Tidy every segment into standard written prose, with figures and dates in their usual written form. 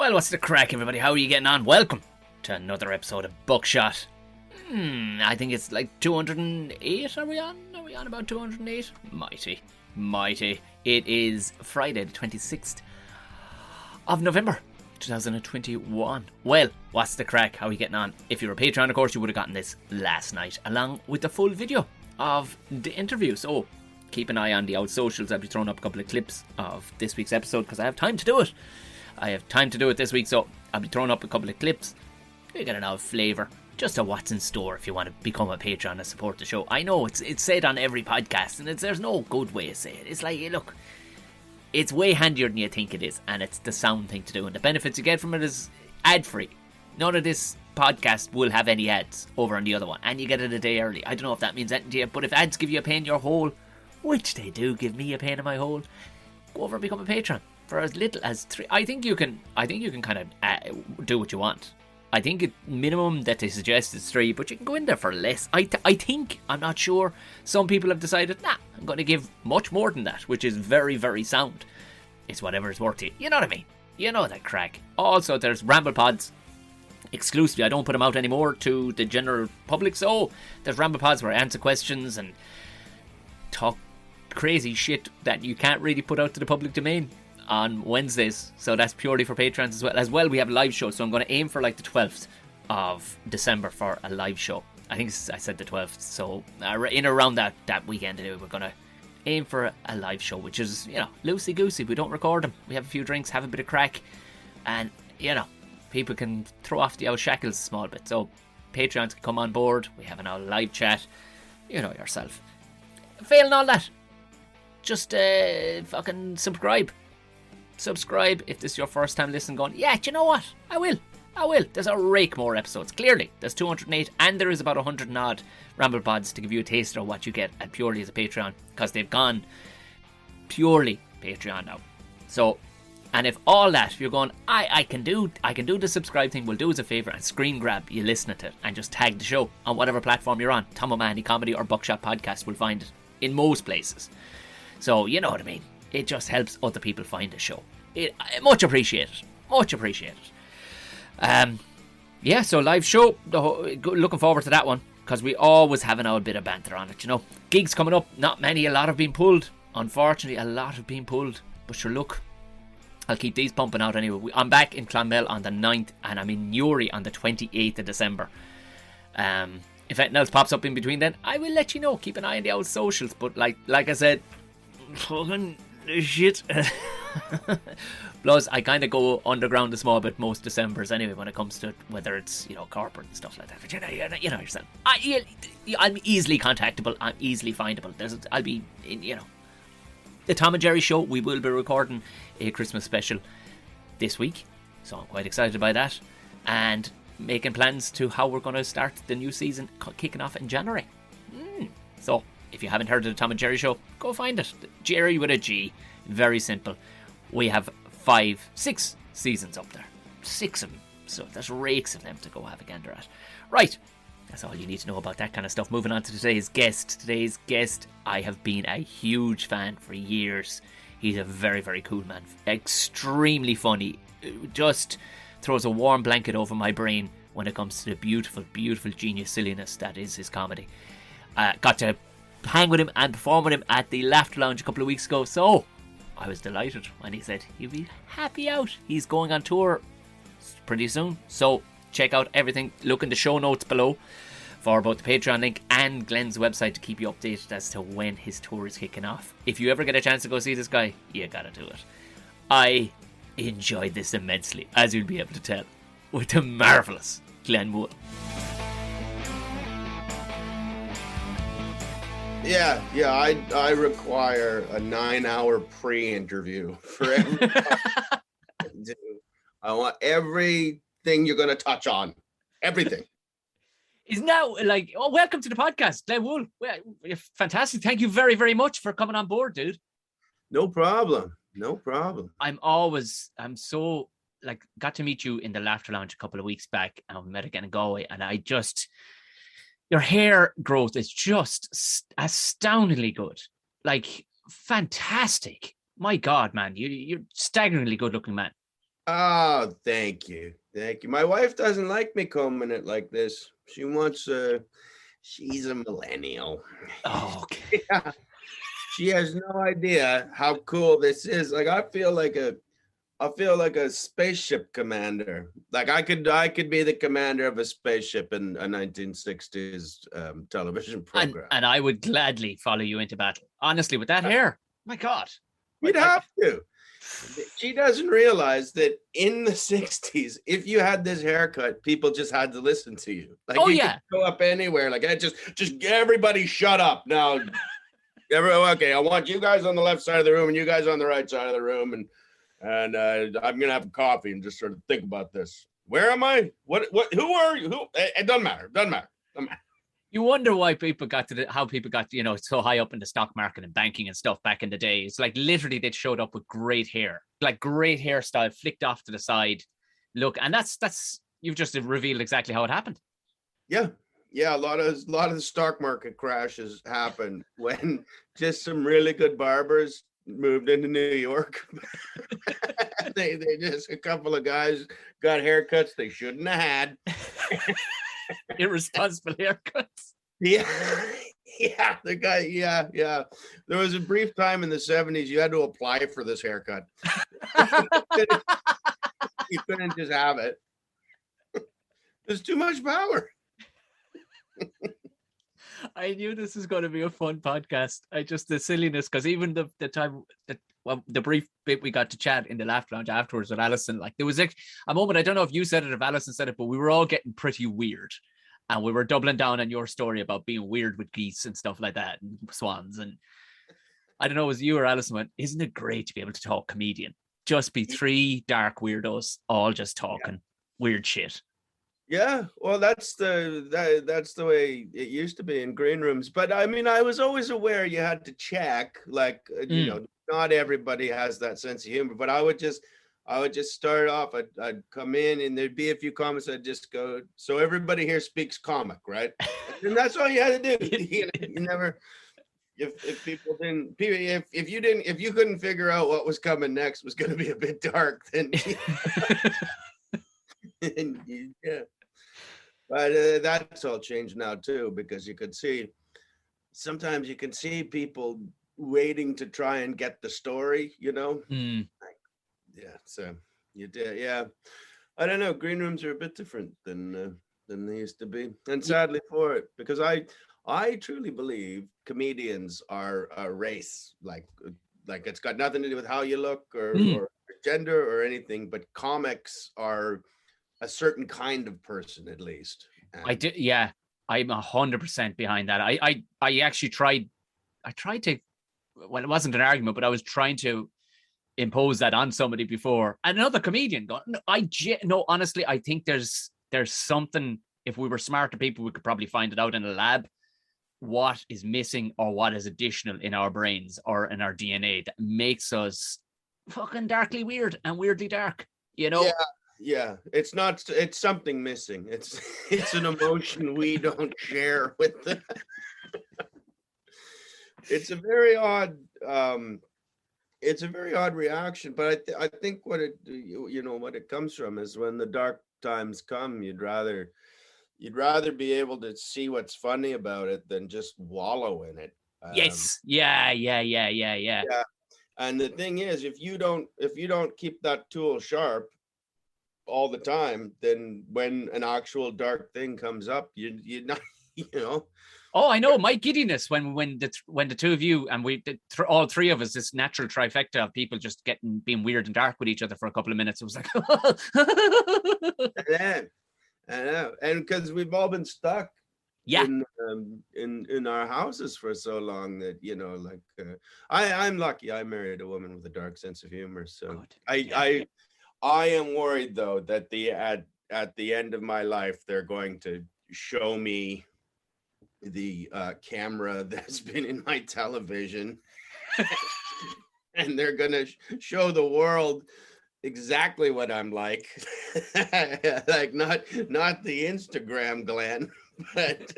Well, what's the crack, everybody? How are you getting on? Welcome to another episode of Buckshot. I think it's like 208, are we on? Are we on about 208? Mighty. It is Friday the 26th of November 2021. Well, what's the crack? How are you getting on? If you're a Patreon, of course, you would have gotten this last night, along with the full video of the interview. So keep an eye on the old socials. I'll be throwing up a couple of clips of this week's episode because I have time to do it. I have time to do it this week, so I'll be throwing up a couple of clips. You get an flavour just of what's in store if you want to become a patron and support the show. I know it's said on every podcast, and there's no good way to say it. It's like, look, it's way handier than you think it is, and it's the sound thing to do, and the benefits you get from it is ad-free. None of this podcast will have any ads over on the other one, and you get it a day early. I don't know if that means anything to you, but if ads give you a pain in your hole, which they do give me a pain in my hole, go over and become a patron for as little as $3. I think you can kind of do what you want. I think the minimum that they suggest is $3, but you can go in there for less. I think, I'm not sure, some people have decided, I'm going to give much more than that, which is very, very sound. It's whatever it's worth to you. You know what I mean? You know that crack. Also, there's Ramble Pods exclusively. I don't put them out anymore to the general public, so there's Ramble Pods where I answer questions and talk crazy shit that you can't really put out to the public domain on Wednesdays, so that's purely for patrons as well. We have live shows, so I'm going to aim for like the 12th of December for a live show. I think I said the 12th, so in around that weekend we're going to aim for a live show, which is, loosey goosey. We don't record them, we have a few drinks, have a bit of crack, and people can throw off the old shackles a small bit. So Patreons can come on board, we have an old live chat, yourself. Failing all that, just fucking subscribe if this is your first time listening, going, yeah, do you know what, I will. There's a rake more episodes. Clearly there's 208, and there is about 100 and odd Ramble Pods to give you a taster of what you get at purely as a Patreon, because they've gone purely Patreon now. So, and if all that, if you're going, I can do the subscribe thing, we'll do us a favour and screen grab you listening to it and just tag the show on whatever platform you're on. Tom O'Mahony Comedy or Buckshot Podcast will find it in most places. So you know what I mean. It just helps other people find the show. Much appreciated. So live show. Looking forward to that one, because we always have an old bit of banter on it. Gigs coming up. Not many. A lot have been pulled. Unfortunately, a lot have been pulled. But sure, look, I'll keep these pumping out anyway. I'm back in Clonmel on the 9th, and I'm in Newry on the 28th of December. If anything else pops up in between then, I will let you know. Keep an eye on the old socials. But like I said, fucking shit. Plus, I kind of go underground a small bit most Decembers anyway when it comes to whether it's corporate and stuff like that. But you know yourself. I'm easily contactable. I'm easily findable. I'll be in the Tom and Jerry show. We will be recording a Christmas special this week, so I'm quite excited by that, and making plans to how we're going to start the new season kicking off in January. So if you haven't heard of the Tom and Jerry show, go find it. Jerry with a G. Very simple. We have 6 seasons up there. 6 of them. So there's rakes of them to go have a gander at. Right. That's all you need to know about that kind of stuff. Moving on to today's guest. I have been a huge fan for years. He's a very, very cool man. Extremely funny. Just throws a warm blanket over my brain when it comes to the beautiful, beautiful genius silliness that is his comedy. Got to hang with him and perform with him at the Laughter Lounge a couple of weeks ago, so I was delighted when he said he'd be happy out. He's going on tour pretty soon, so check out everything. Look in the show notes below for both the Patreon link and Glenn's website to keep you updated as to when his tour is kicking off. If you ever get a chance to go see this guy, you gotta do it. I enjoyed this immensely, as you'll be able to tell, with the marvellous Glenn Wool. Yeah, I require a 9-hour pre-interview for every I want everything you're going to touch on. Everything. Is now welcome to the podcast, Glenn Wool. Well, fantastic. Thank you very, very much for coming on board, dude. No problem. I'm so got to meet you in the Laughter Lounge a couple of weeks back, and we met again in Galway, and your hair growth is just astoundingly good. Fantastic. My God, man, you're staggeringly good looking man. Oh, thank you. Thank you. My wife doesn't like me combing it like this. She wants she's a millennial. Oh, okay. Yeah. She has no idea how cool this is. Like I feel like a spaceship commander. Like I could be the commander of a spaceship in a 1960s television program. And I would gladly follow you into battle. Honestly, with that hair, my God. You'd have to. She doesn't realize that in the 60s, if you had this haircut, people just had to listen to you. Like Oh, you yeah. could go up anywhere. Like I just everybody shut up. Now okay, I want you guys on the left side of the room and you guys on the right side of the room, and I'm gonna have a coffee and just sort of think about this. Where am I? What who are you? Who it doesn't matter. Doesn't matter. You wonder why people got how people got, so high up in the stock market and banking and stuff back in the day. It's like literally they showed up with great hair, like great hairstyle flicked off to the side. Look, and that's you've just revealed exactly how it happened. Yeah. Yeah, a lot of the stock market crashes happened when just some really good barbers moved into New York. they just a couple of guys got haircuts they shouldn't have had. Irresponsible haircuts. Yeah. Yeah, the guy, yeah. There was a brief time in the 70s you had to apply for this haircut. You couldn't just have it. There's too much power. I knew this was going to be a fun podcast. The silliness, because even the time that the brief bit we got to chat in the laugh lounge afterwards with Alison, like there was a moment, I don't know if you said it, if Alison said it, but we were all getting pretty weird, and we were doubling down on your story about being weird with geese and stuff like that, and swans, and I don't know, it was you or Alison went, "Isn't it great to be able to talk comedian? Just be three dark weirdos all just talking weird shit." Yeah, well, that's the way it used to be in green rooms. But I mean, I was always aware you had to check, like not everybody has that sense of humor. But I would just start off. I'd come in, and there'd be a few comments. I'd just go, so everybody here speaks comic, right? And that's all you had to do. You never. If people didn't, if you couldn't figure out what was coming next was going to be a bit dark, then. Yeah, but that's all changed now too, because sometimes you can see people waiting to try and get the story, like, yeah, so you did, yeah. I don't know, green rooms are a bit different than they used to be, and sadly for it, because I truly believe comedians are a race, like it's got nothing to do with how you look or gender or anything, but comics are a certain kind of person, at least. I did, yeah. I'm 100% behind that. I actually tried to, well, it wasn't an argument, but I was trying to impose that on somebody before. And another comedian going, no, honestly, I think there's something, if we were smarter people, we could probably find it out in a lab, what is missing or what is additional in our brains or in our DNA that makes us fucking darkly weird and weirdly dark, Yeah, it's something missing. It's an emotion we don't share with them. It's a very odd reaction, but I think what it comes from is when the dark times come, you'd rather be able to see what's funny about it than just wallow in it. Yes. Yeah. And the thing is, if you don't keep that tool sharp all the time, then when an actual dark thing comes up, you're not, Oh, I know my giddiness when the two of you and all three of us, this natural trifecta of people just being weird and dark with each other for a couple of minutes. It was like, I know, and because we've all been stuck, in our houses for so long that I'm lucky. I married a woman with a dark sense of humor, so good. I am worried though that at the end of my life they're going to show me the camera that's been in my television, and they're gonna show the world exactly what I'm like, like not the Instagram Glenn, but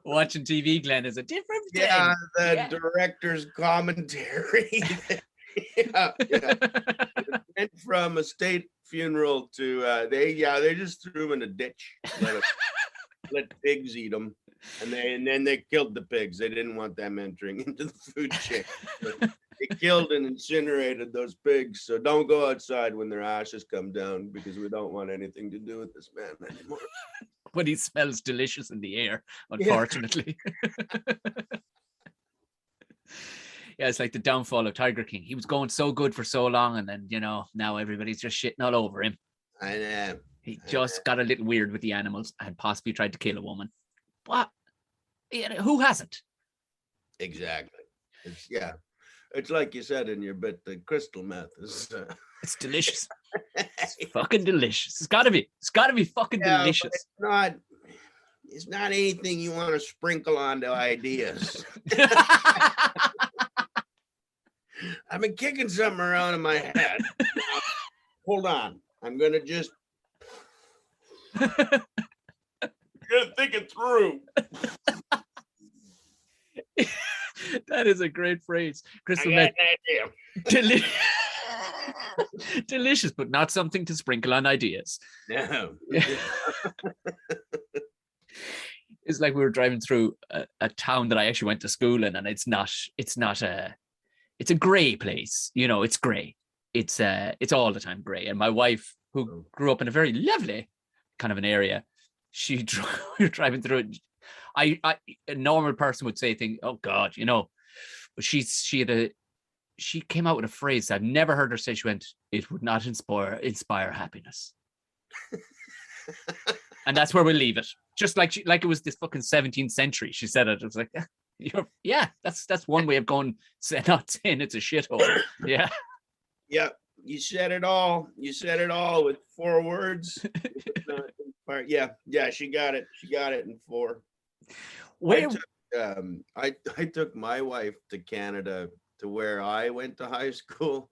watching TV Glenn is a different thing. Yeah, the director's commentary. Yeah, yeah. Went from a state funeral to they just threw him in a ditch, let pigs eat them, and then they killed the pigs. They didn't want them entering into the food chain. So they killed and incinerated those pigs. So don't go outside when their ashes come down, because we don't want anything to do with this man anymore. When he smells delicious in the air, unfortunately. Yeah, it's like the downfall of Tiger King. He was going so good for so long, and then, now everybody's just shitting all over him. I know. He just got a little weird with the animals and possibly tried to kill a woman. What? Who hasn't? Exactly. It's like you said in your bit, the crystal meth is it's delicious. It's fucking delicious. It's gotta be fucking delicious. It's not anything you want to sprinkle onto ideas. I've been kicking something around in my head. Hold on. I'm gonna just think it through. That is a great phrase. Crystal meth. Delicious, but not something to sprinkle on ideas. No. It's like we were driving through a town that I actually went to school in, and it's a gray place. It's gray. It's all the time gray. And my wife, who grew up in a very lovely kind of an area, we were driving through it. A normal person would say things, oh God, but she came out with a phrase I've never heard her say. She went, "It would not inspire happiness." And that's where we'll leave it. Just like it was this fucking 17th century. She said it. It was like, yeah, that's one way of going, not saying it's a shithole. Yeah. Yeah. You said it all. You said it all with 4 words. Yeah. She got it. She got it in 4. I took my wife to Canada, to where I went to high school,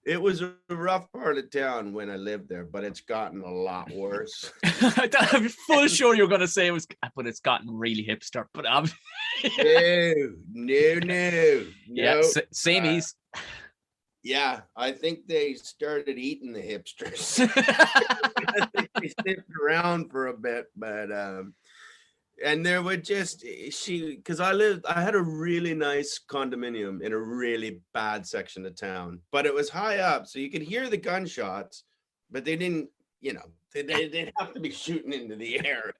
it was a rough part of town when I lived there, but it's gotten a lot worse. I'm full sure you're going to say but it's gotten really hipster. But no. Yeah, samees. Yeah, I think they started eating the hipsters. I think they sniffed around for a bit, but and there were because I had a really nice condominium in a really bad section of town, but it was high up, so you could hear the gunshots, but they didn't, they'd have to be shooting into the air.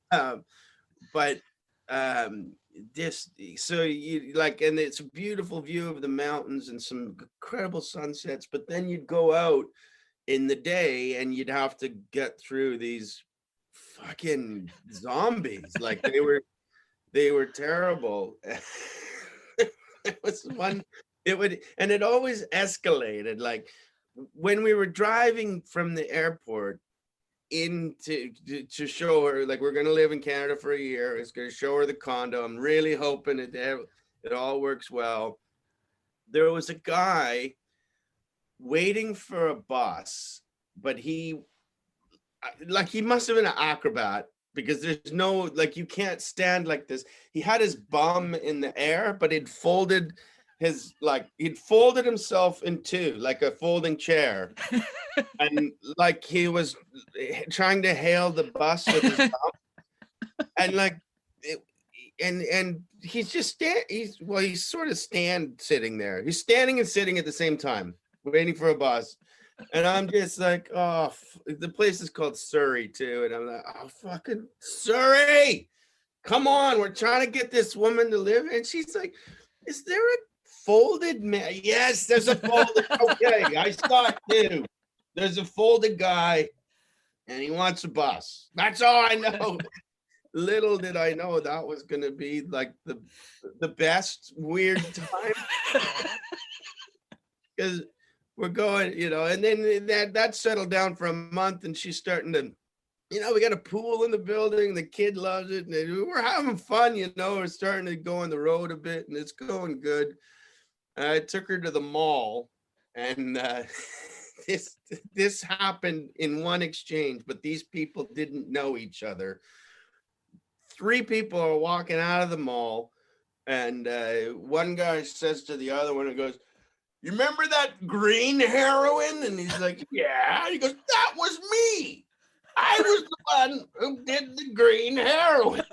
And it's a beautiful view of the mountains and some incredible sunsets, but then you'd go out in the day and you'd have to get through these fucking zombies. Like they were terrible. It was fun. It always escalated. Like when we were driving from the airport to show her, like, we're going to live in Canada for a year. It's going to show her the condo. I'm really hoping it all works well. There was a guy waiting for a bus, but he must have been an acrobat, because there's no, you can't stand like this. He had his bum in the air, but he'd folded himself in 2, like a folding chair. And he was trying to hail the bus with his bum. And he's just he's sort of sitting there. He's standing and sitting at the same time, waiting for a bus. And I'm just like, oh, the place is called Surrey too. And I'm like, oh, fucking Surrey, come on. We're trying to get this woman to live. And she's like, is there a folded man? Yes, there's a folded. Okay, I saw it too. There's a folded guy and he wants a bus. That's all I know. Little did I know that was going to be like the best weird time. Because we're going, and then that settled down for a month, and she's starting to, we got a pool in the building. The kid loves it, and we're having fun. We're starting to go on the road a bit, and it's going good. I took her to the mall, and this happened in one exchange, but these people didn't know each other. 3 people are walking out of the mall, and one guy says to the other one, and goes, you remember that green heroin? And he's like, yeah. He goes, that was me. I was the one who did the green heroin.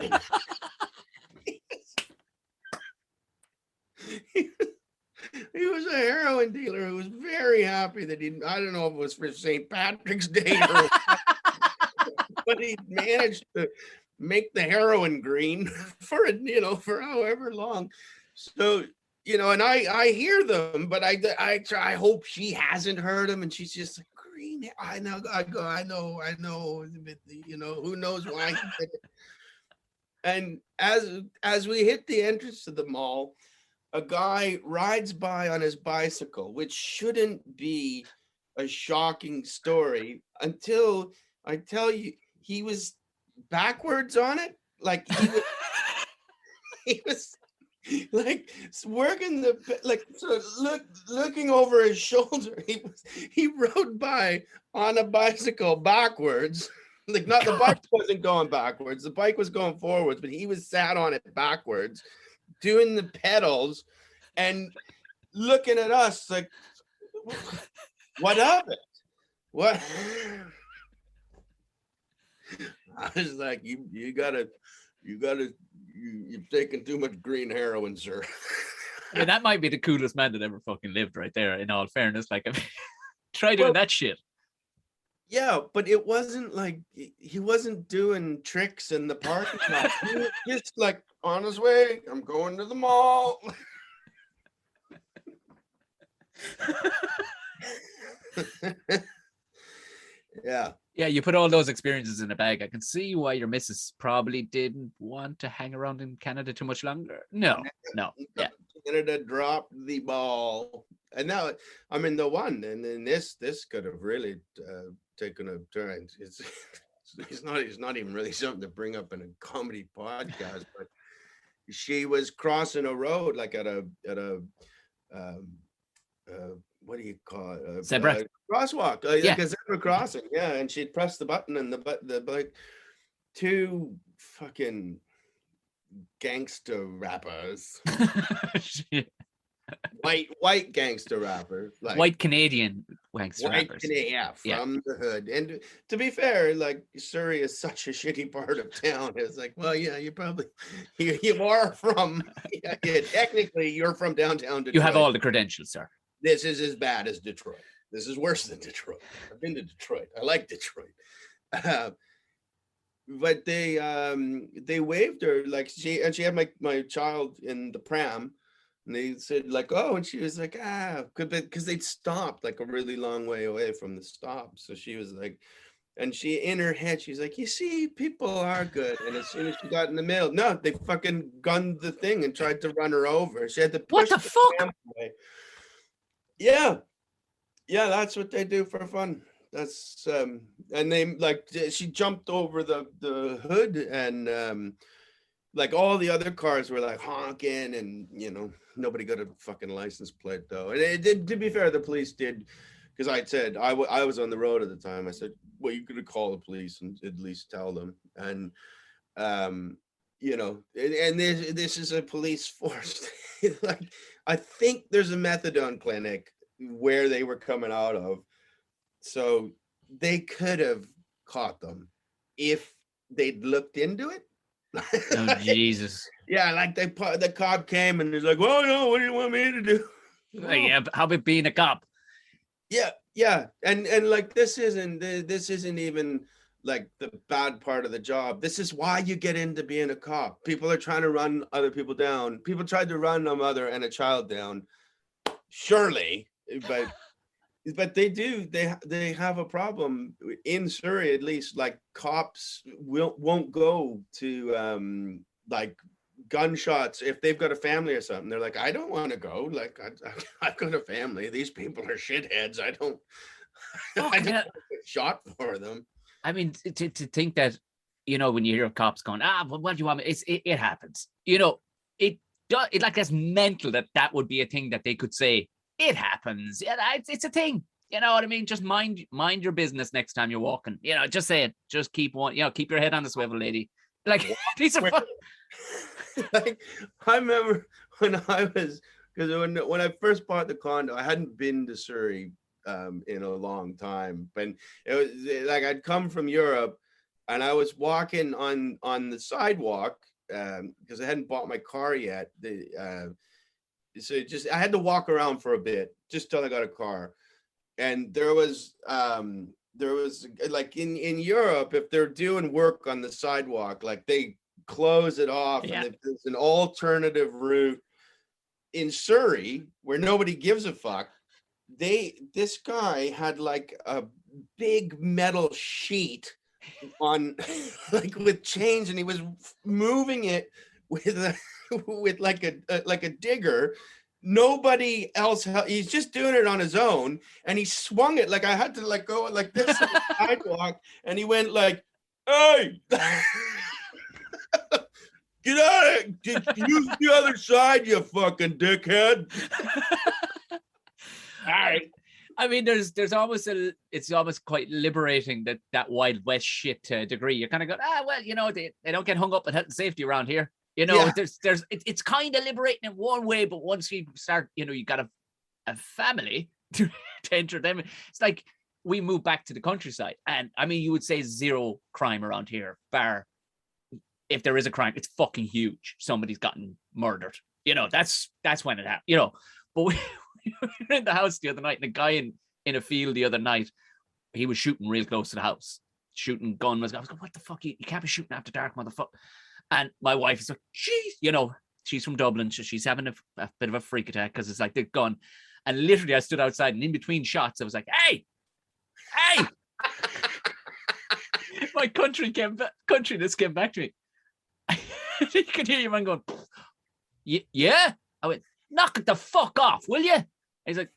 He was a heroin dealer who was very happy that I don't know if it was for St. Patrick's Day or but he managed to make the heroin green for for however long. So, and I hear them, but I hope she hasn't heard them, and she's just like, green. I know, who knows why he did it. And as we hit the entrance to the mall, a guy rides by on his bicycle, which shouldn't be a shocking story until I tell you he was backwards on it. Like he was like working looking over his shoulder. He rode by on a bicycle backwards. Like not the bike wasn't going backwards, the bike was going forwards, but he was sat on it backwards, doing the pedals and looking at us like, what of it? What? I was like, you've taken too much green heroin, sir. Yeah, that might be the coolest man that ever fucking lived right there, in all fairness. Like, I mean, try doing that shit. Yeah, but it wasn't like he wasn't doing tricks in the parking lot. He was just like on his way. I'm going to the mall. Yeah. Yeah, you put all those experiences in a bag. I can see why your missus probably didn't want to hang around in Canada too much longer. No. Yeah. Canada dropped the ball. And now I'm in the one, and then this could have really taken a turn. It's not even really something to bring up in a comedy podcast, but she was crossing a road like at a what do you call it? Zebra crosswalk, like a zebra crossing. Yeah, and she'd press the button, and the like two fucking gangster rappers. white gangster rappers, like white Canadian gangster rappers. From the hood. And to be fair, like Surrey is such a shitty part of town. It's like, well, yeah, you probably you are from technically you're from downtown Detroit. You have all the credentials, sir. This is as bad as Detroit. This is worse than Detroit. I've been to Detroit. I like Detroit. But they waved her like she had my child in the pram. And they said like, oh, and she was like, because they'd stopped like a really long way away from the stop. So she was like, and she in her head, she's like, you see, people are good. And as soon as she got in the middle, no, they fucking gunned the thing and tried to run her over. She had to push what the fuck? Away. Yeah, that's what they do for fun. That's and they like she jumped over the hood, and like all the other cars were like honking, and nobody got a fucking license plate though. And it did, to be fair, the police did, because I said I was on the road at the time. I said, well, you could call the police and at least tell them. And and this is a police force. Like I think there's a methadone clinic where they were coming out of, so they could have caught them if they'd looked into it. Oh Jesus! Yeah, like the cop came and he's like, "Well, no, what do you want me to do?" Like, yeah, how about being a cop? Yeah, and like this isn't even like the bad part of the job. This is why you get into being a cop. People are trying to run other people down. People tried to run a mother and a child down, surely, but they do. They have a problem in Surrey, at least. Like cops won't go to like gunshots if they've got a family or something. They're like, I don't want to go. Like I've got a family. These people are shitheads. I don't want to get shot for them. I mean, to think that, when you hear cops going, well, what do you want me? It happens. It like that's mental that would be a thing that they could say. It happens. Yeah, it's a thing. You know what I mean? Just mind your business next time you're walking. Just say it. Just keep keep your head on the swivel, lady. Like these are fun. Like I remember when I was because when I first bought the condo, I hadn't been to Surrey in a long time, but it was like I'd come from Europe, and I was walking on the sidewalk because I hadn't bought my car yet. So just I had to walk around for a bit just till I got a car, and there was like in Europe, if they're doing work on the sidewalk, like they close it off, Yeah. and there's an alternative route. In Surrey, where nobody gives a fuck, this guy had like a big metal sheet on like with chains, and he was moving it with a with like a digger. Nobody else, he's just doing it on his own, and he swung it like I had to like go like this on the sidewalk, and he went like, "Hey, get out of it! Use the other side, you fucking dickhead!" All right. I mean, there's almost it's almost quite liberating that Wild West shit degree. You're kind of going, well, they don't get hung up on health and safety around here. It's kind of liberating in one way, but once you start, you got a family to enter them. It's like we moved back to the countryside, and I mean, you would say zero crime around here, bar if there is a crime, it's fucking huge. Somebody's gotten murdered. That's when it happened. But we were in the house the other night, and a guy in a field the other night, he was shooting real close to the house. Shooting gun I was going, what the fuck? You can't be shooting after dark, motherfucker. And my wife is like, jeez, she's from Dublin, so she's having a bit of a freak attack because it's like the gun. And literally, I stood outside, and in between shots, I was like, hey. My countryness came back to me. You could hear your man going, yeah. I went, knock it the fuck off, will you? He's like,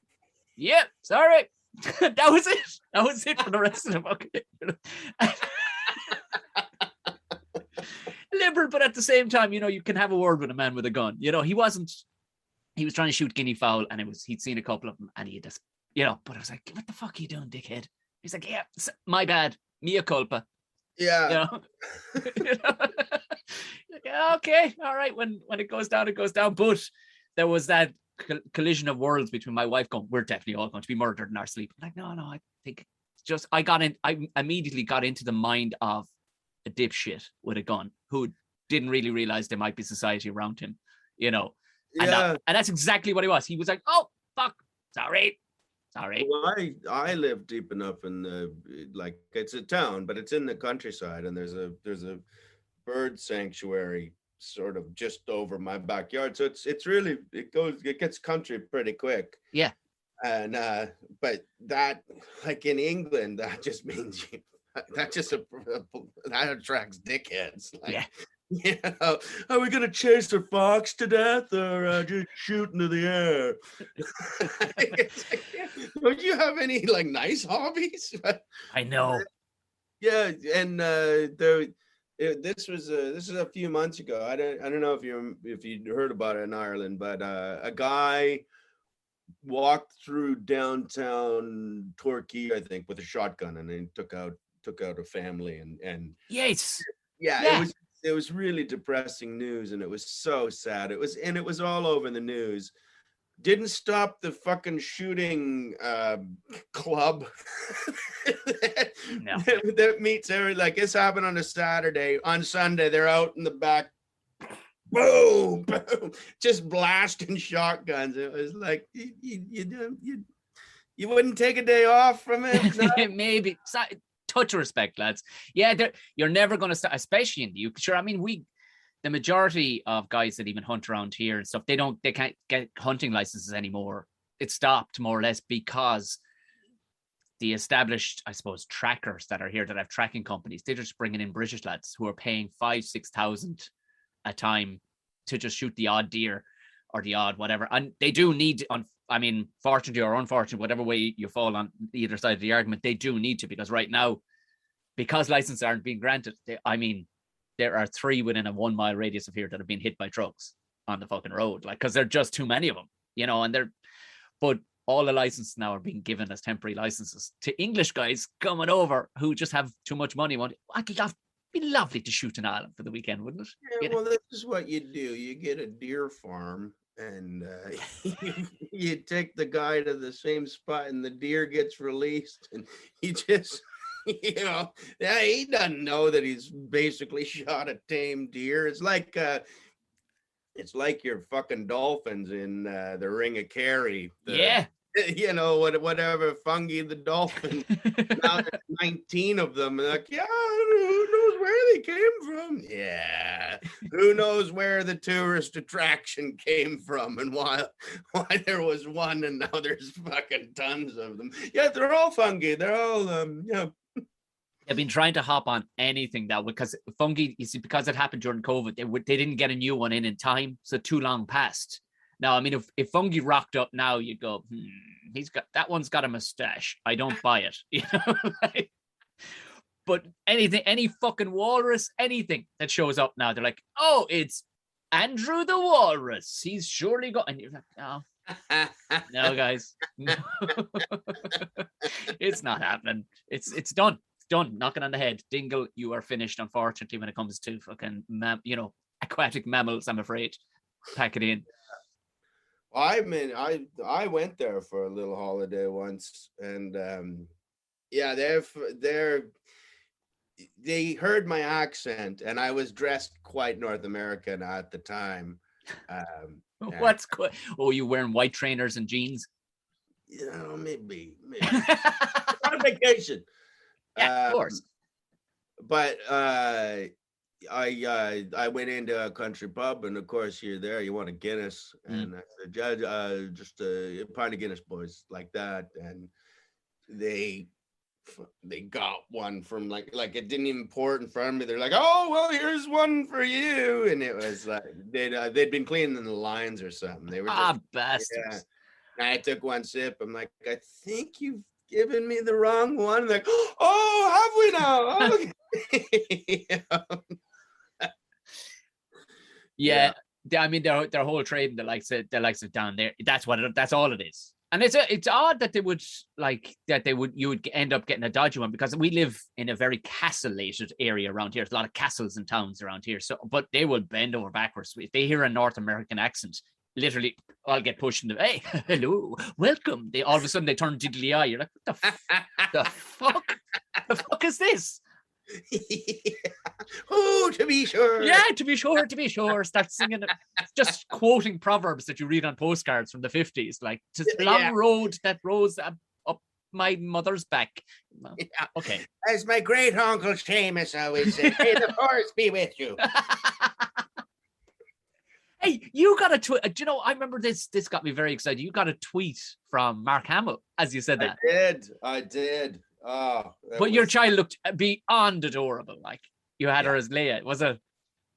yeah, sorry. That was it. That was it for the rest of the fucking day. Liberal, but at the same time, you can have a word with a man with a gun. He was trying to shoot guinea fowl, and he'd seen a couple of them, and he just, but I was like, what the fuck are you doing, dickhead? He's like, yeah, my bad, mea culpa. Yeah. Okay, all right. When it goes down, it goes down. But there was that collision of worlds between my wife going, we're definitely all going to be murdered in our sleep. I'm like, no, I think just I immediately got into the mind of a dipshit with a gun who didn't really realize there might be society around him, and that's exactly what he was. He was like, oh fuck, sorry. Well, I live deep enough in like it's a town, but it's in the countryside, and there's a bird sanctuary sort of just over my backyard. So it gets country pretty quick. Yeah. And but that, like in England, that just means that attracts dickheads. Like, yeah. Are we gonna chase a fox to death, or just shoot into the air? Don't you have any like nice hobbies? I know. Yeah, and this was a few months ago. I don't know if you heard about it in Ireland, but a guy walked through downtown Torquay, I think, with a shotgun, and then took out a family, and yes, yeah. It was really depressing news, and it was so sad. It was all over the news. Didn't stop the fucking shooting club that meets every, like, it's happened on a Saturday. On Sunday, they're out in the back, boom, just blasting shotguns. It was like you wouldn't take a day off from it. No? Maybe. Touch of respect, lads. Yeah, you're never going to start, especially in the UK. Sure, I mean, the majority of guys that even hunt around here and stuff, they can't get hunting licenses anymore. It stopped more or less because the established, I suppose, trackers that are here that have tracking companies, they're just bringing in British lads who are paying 5,000-6,000 a time to just shoot the odd deer or the odd whatever. And they do need, fortunately or unfortunately, whatever way you fall on either side of the argument, they do need to, because right now, because licenses aren't being granted, there are 3 within a 1 mile radius of here that have been hit by trucks on the fucking road, like, because there are just too many of them, but all the licenses now are being given as temporary licenses to English guys coming over who just have too much money. It'd be lovely to shoot an island for the weekend, wouldn't it? Yeah, well, this is what you do. You get a deer farm, and you take the guy to the same spot, and the deer gets released, and he just, yeah, he doesn't know that he's basically shot a tame deer. It's like your fucking dolphins in the Ring of Kerry. Yeah. Whatever fungi the dolphin. Now there's 19 of them. And like, yeah, who knows where they came from? Yeah, who knows where the tourist attraction came from and why there was one and now there's fucking tons of them. Yeah, they're all fungi. They're all They've been trying to hop on anything now because fungi, you see, because it happened during COVID, they didn't get a new one in time, so too long passed. Now, I mean, if fungi rocked up now, you'd go, that one's got a mustache. I don't buy it, But anything, any fucking walrus, anything that shows up now, they're like, oh, it's Andrew the walrus. He's surely got, and you're like, oh, no, guys, no. It's not happening. It's done. Done. Knocking on the head. Dingle, you are finished, unfortunately, when it comes to fucking aquatic mammals, I'm afraid. Pack it in. I mean, I went there for a little holiday once, and they heard my accent, and I was dressed quite North American at the time. What's oh, you wearing white trainers and jeans? Maybe. On vacation. Yeah, of course. But I went into a country pub, and of course you're there. You want a Guinness, and I said, "Judge, just a pint of Guinness, boys," like that. And they got one from like it didn't even pour it in front of me. They're like, "Oh well, here's one for you," and it was like they'd been cleaning the lines or something. They were bastards. Yeah. I took one sip. I'm like, I think you've given me the wrong one. Like, oh, have we now? Okay. Yeah. I mean, their whole trade and the likes of down there. That's all it is. And it's odd that you would end up getting a dodgy one, because we live in a very castellated area around here. There's a lot of castles and towns around here. So, but they will bend over backwards if they hear a North American accent. Literally, I'll get pushed in the hey, hello, welcome. They all of a sudden they turn diddly eye. You're like, what the fuck? The fuck is this? Yeah. Oh, to be sure. Yeah, to be sure. Start singing, just quoting proverbs that you read on postcards from the 50s, like "'tis a long road that rose up my mother's back." Yeah. Okay. As my great uncle Seamus always said, "May the force be with you." Hey, you got a tweet. Do you know, I remember this got me very excited. You got a tweet from Mark Hamill as you said that. I did. Oh, but your child looked beyond adorable. Like you had her as Leia, was it?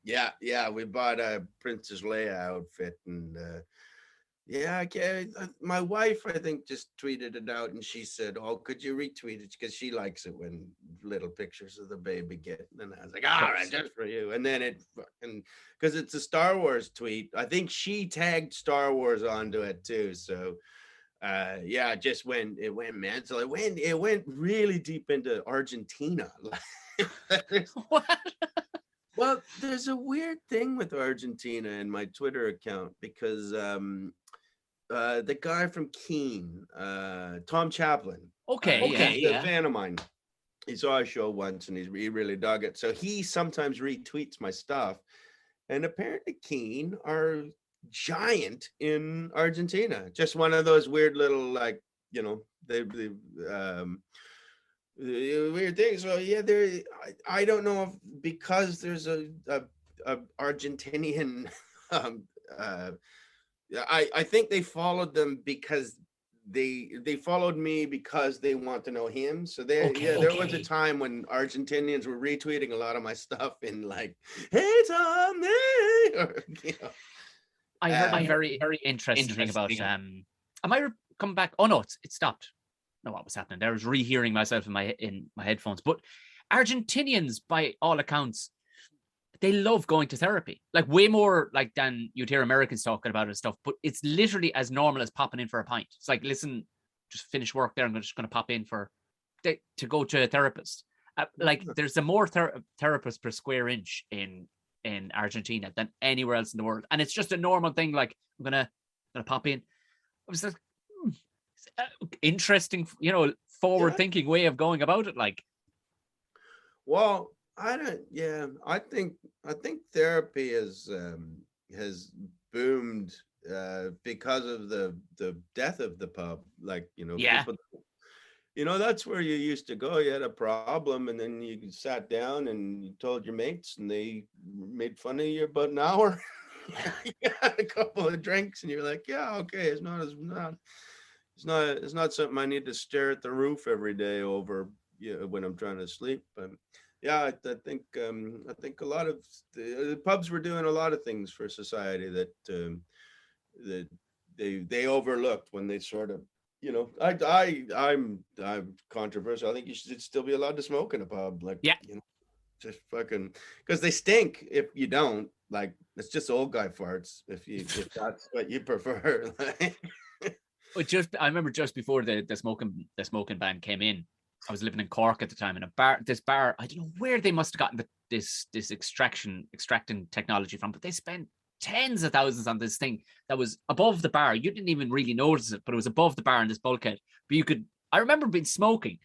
Yeah. We bought a Princess Leia outfit, and my wife, I think, just tweeted it out, and she said, "Oh, could you retweet it?" Because she likes it when little pictures of the baby get. And I was like, "All right, just for you." And then because it's a Star Wars tweet, I think she tagged Star Wars onto it too. So, it went mental. It went really deep into Argentina. What? Well, there's a weird thing with Argentina in my Twitter account, because the guy from Keene, Tom Chaplin. Okay, he's a fan of mine. He saw a show once and he really dug it. So he sometimes retweets my stuff. And apparently Keene are giant in Argentina. Just one of those weird little, like, weird things. So yeah, I don't know if because there's a Argentinian I think they followed them because they followed me because they want to know him. So there was a time when Argentinians were retweeting a lot of my stuff in like, "Hey Tom, hey," or, I heard a very, very interesting thing about am I coming back? Oh no, it stopped. No, what was happening there? I was rehearing myself in my headphones. But Argentinians, by all accounts, they love going to therapy, like way more like than you'd hear Americans talking about it and stuff. But it's literally as normal as popping in for a pint. It's like, listen, just finish work there. I'm just going to pop in to go to a therapist. Like there's a more therapist per square inch in in Argentina than anywhere else in the world. And it's just a normal thing. Like, I'm gonna pop in. I was like, interesting, forward thinking way of going about it. Like, Well, I don't. Yeah, I think therapy has boomed because of the death of the pub. Like, yeah, people. That's where you used to go. You had a problem, and then you sat down and you told your mates, and they made fun of you about an hour. You had a couple of drinks, and you're like, "Yeah, okay, it's not something I need to stare at the roof every day over, when I'm trying to sleep." But yeah, I think a lot of the pubs were doing a lot of things for society that they overlooked when they sort of, I'm controversial. I think you should still be allowed to smoke in a pub, like, yeah. just fucking, because they stink if you don't. Like, it's just old guy farts if that's what you prefer. But I remember just before the smoking ban came in, I was living in Cork at the time, and this bar, I don't know where they must have gotten this extracting technology from, but they spent tens of thousands on this thing that was above the bar. You didn't even really notice it, but it was above the bar in this bulkhead. But I remember being smoking,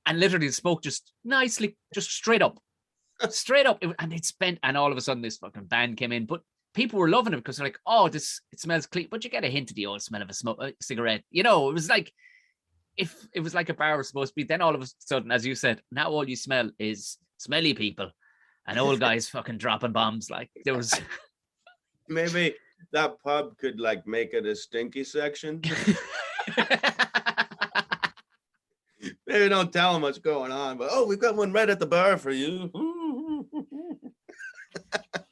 and literally the smoke just nicely, just straight up. And all of a sudden this fucking ban came in, but people were loving it because they're like, oh, it smells clean, but you get a hint of the old smell of a cigarette. It was like, if it was like a bar was supposed to be, then all of a sudden, as you said, now all you smell is smelly people and old guys fucking dropping bombs. Like, there was maybe that pub could, like, make it a stinky section. Maybe don't tell them what's going on, but, oh, we've got one right at the bar for you.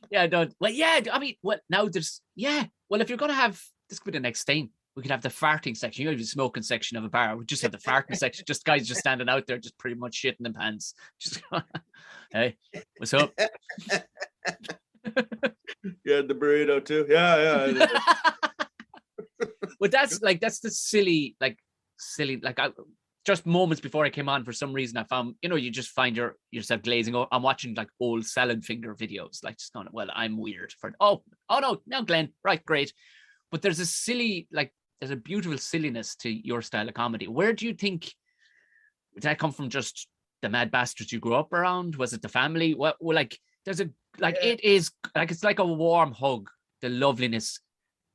Yeah, don't. Well, yeah, I mean, now there's, yeah. Well, if you're going to have, this could be the next thing. We could have the farting section. You have the smoking section of a bar. We just have the farting section. Just guys just standing out there, just pretty much shitting in pants. Just, hey, what's up? You had the burrito too? Yeah. But that's the silly, just moments before I came on, for some reason I found, you just find yourself glazing over. I'm watching like old salad finger videos, like, just going, well, I'm weird for, oh no, now Glenn, right, great. But there's a beautiful silliness to your style of comedy. Where do you think, did that come from? Just the mad bastards you grew up around? Was it the family? Well, like, there's it is like, it's like a warm hug, the loveliness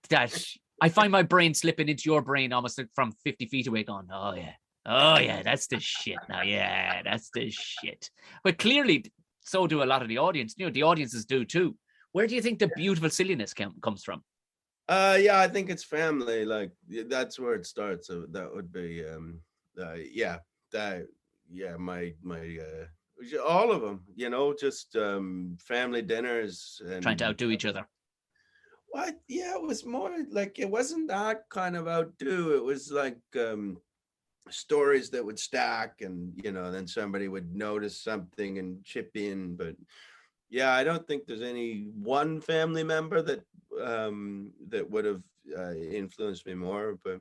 that I find my brain slipping into your brain almost like from 50 feet away, going, oh yeah, that's the shit now. Yeah, that's the shit. But clearly, so do a lot of the audience. The audiences do too. Where do you think the beautiful silliness comes from? Yeah, I think it's family. Like, that's where it starts. So that would be, my all of them. Just family dinners and Trying to outdo each other. What? Yeah, it was more like, it wasn't that kind of outdo. It was like stories that would stack, and then somebody would notice something and chip in. But yeah, I don't think there's any one family member that would have influenced me more. But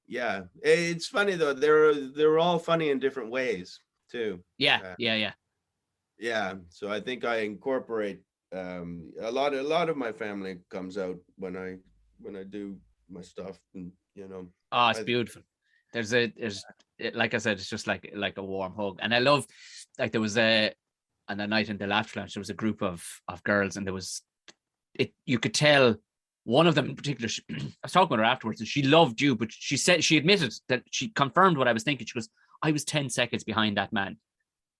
yeah, it's funny though, they're all funny in different ways too. Yeah. Yeah, so I think I incorporate a lot of my family comes out when I do my stuff, and Oh, it's beautiful. There's like I said, it's just like a warm hug. And I love, like, there was on a night in the Laughter Lounge, there was a group of girls, and you could tell one of them in particular, I was talking with her afterwards, and she loved you, but she admitted that she confirmed what I was thinking. She goes, I was 10 seconds behind that man,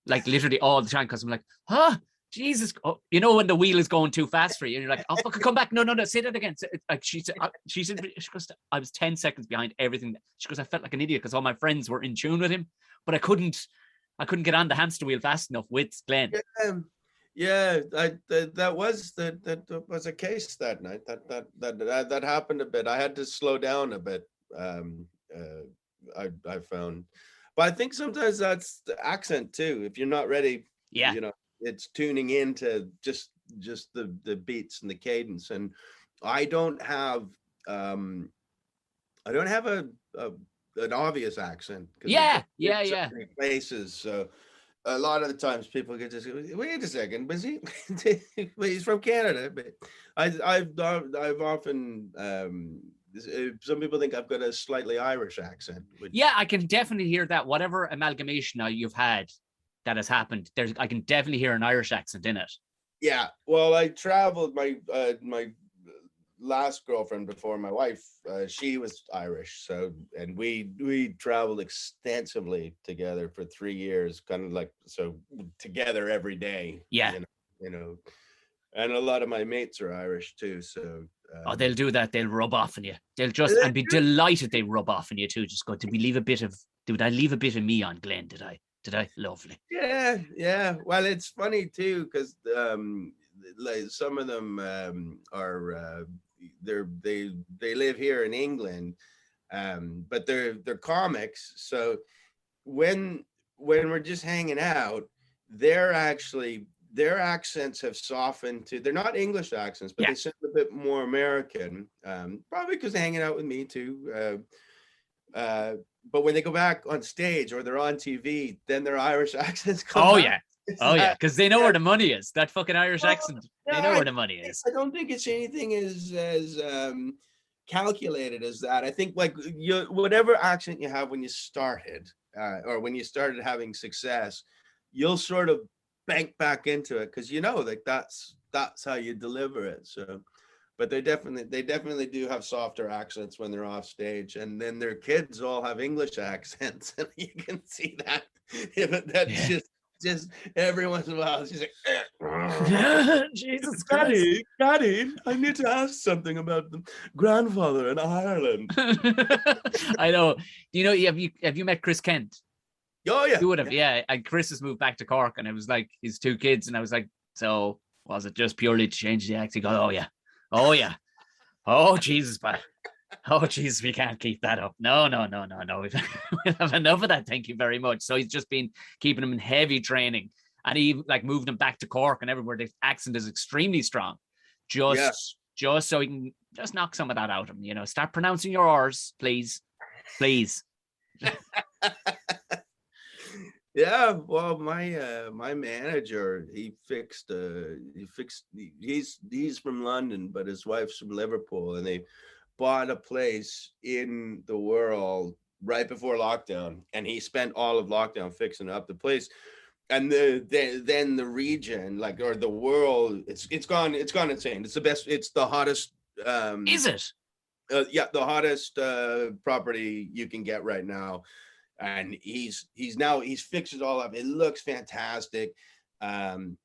like literally all the time, because I'm like, Jesus, when the wheel is going too fast for you, and you're like, oh, fucking come back. No, say that again. Like, she said, she goes, I was 10 seconds behind everything. She goes, I felt like an idiot because all my friends were in tune with him, but I couldn't get on the hamster wheel fast enough with Glenn. Yeah, that was a case that night. That happened a bit. I had to slow down a bit. I found, but I think sometimes that's the accent too. If you're not ready, yeah, it's tuning into just the beats and the cadence. And I don't have an obvious accent. Yeah. Places. So a lot of the times people get just wait a second, but he well, he's from Canada. But I've often some people think I've got a slightly Irish accent. Which, Yeah, I can definitely hear that. Whatever amalgamation you've had that has happened, I can definitely hear an Irish accent in it. yeah, well, I traveled my last girlfriend before my wife, she was Irish, so and we traveled extensively together for 3 years, kind of like so together every day. Yeah. You know, and a lot of my mates are Irish too. So Oh, they'll do that. They'll rub off on you. They'll just and be delighted they rub off on you too. Just go, did I leave a bit of me on Glenn? Did I? Lovely. Yeah. Well, it's funny too because like some of them are they live here in England, but they're comics. So when we're just hanging out, they're actually their accents have softened to they're not English accents, but they sound a bit more American. Probably because they're hanging out with me too. But when they go back on stage or they're on TV, then their Irish accents come Oh out. yeah. Yeah, because they know where the money is. That fucking Irish accent. They know where the money is. I don't think it's anything as calculated as that. I think like whatever accent you have when you started, or when you started having success, you'll sort of bank back into it because like that's how you deliver it. So, but they definitely do have softer accents when they're off stage, and then their kids all have English accents, and you can see that. That's just every once in a while, she's like, Jesus Christ. Daddy, I need to ask something about the grandfather in Ireland. I know. Have you met Chris Kent? Oh yeah, you would have. Yeah. And Chris has moved back to Cork, and it was like his two kids, and I was like, so was it just purely to change the act? He goes, oh yeah, oh Jesus, but oh Jesus, we can't keep that up. No. We'll have enough of that. Thank you very much. So he's just been keeping him in heavy training, and he like moved him back to Cork and everywhere. The accent is extremely strong. Just so he can just knock some of that out of him. Start pronouncing your R's, please. Yeah, well, my manager, he's from London, but his wife's from Liverpool, and they bought a place in the Wirral right before lockdown, and he spent all of lockdown fixing up the place. And then the region, like, or the world, it's gone insane. It's the best. It's the hottest. Is it? Yeah, the hottest property you can get right now. And he's fixed it all up. It looks fantastic. And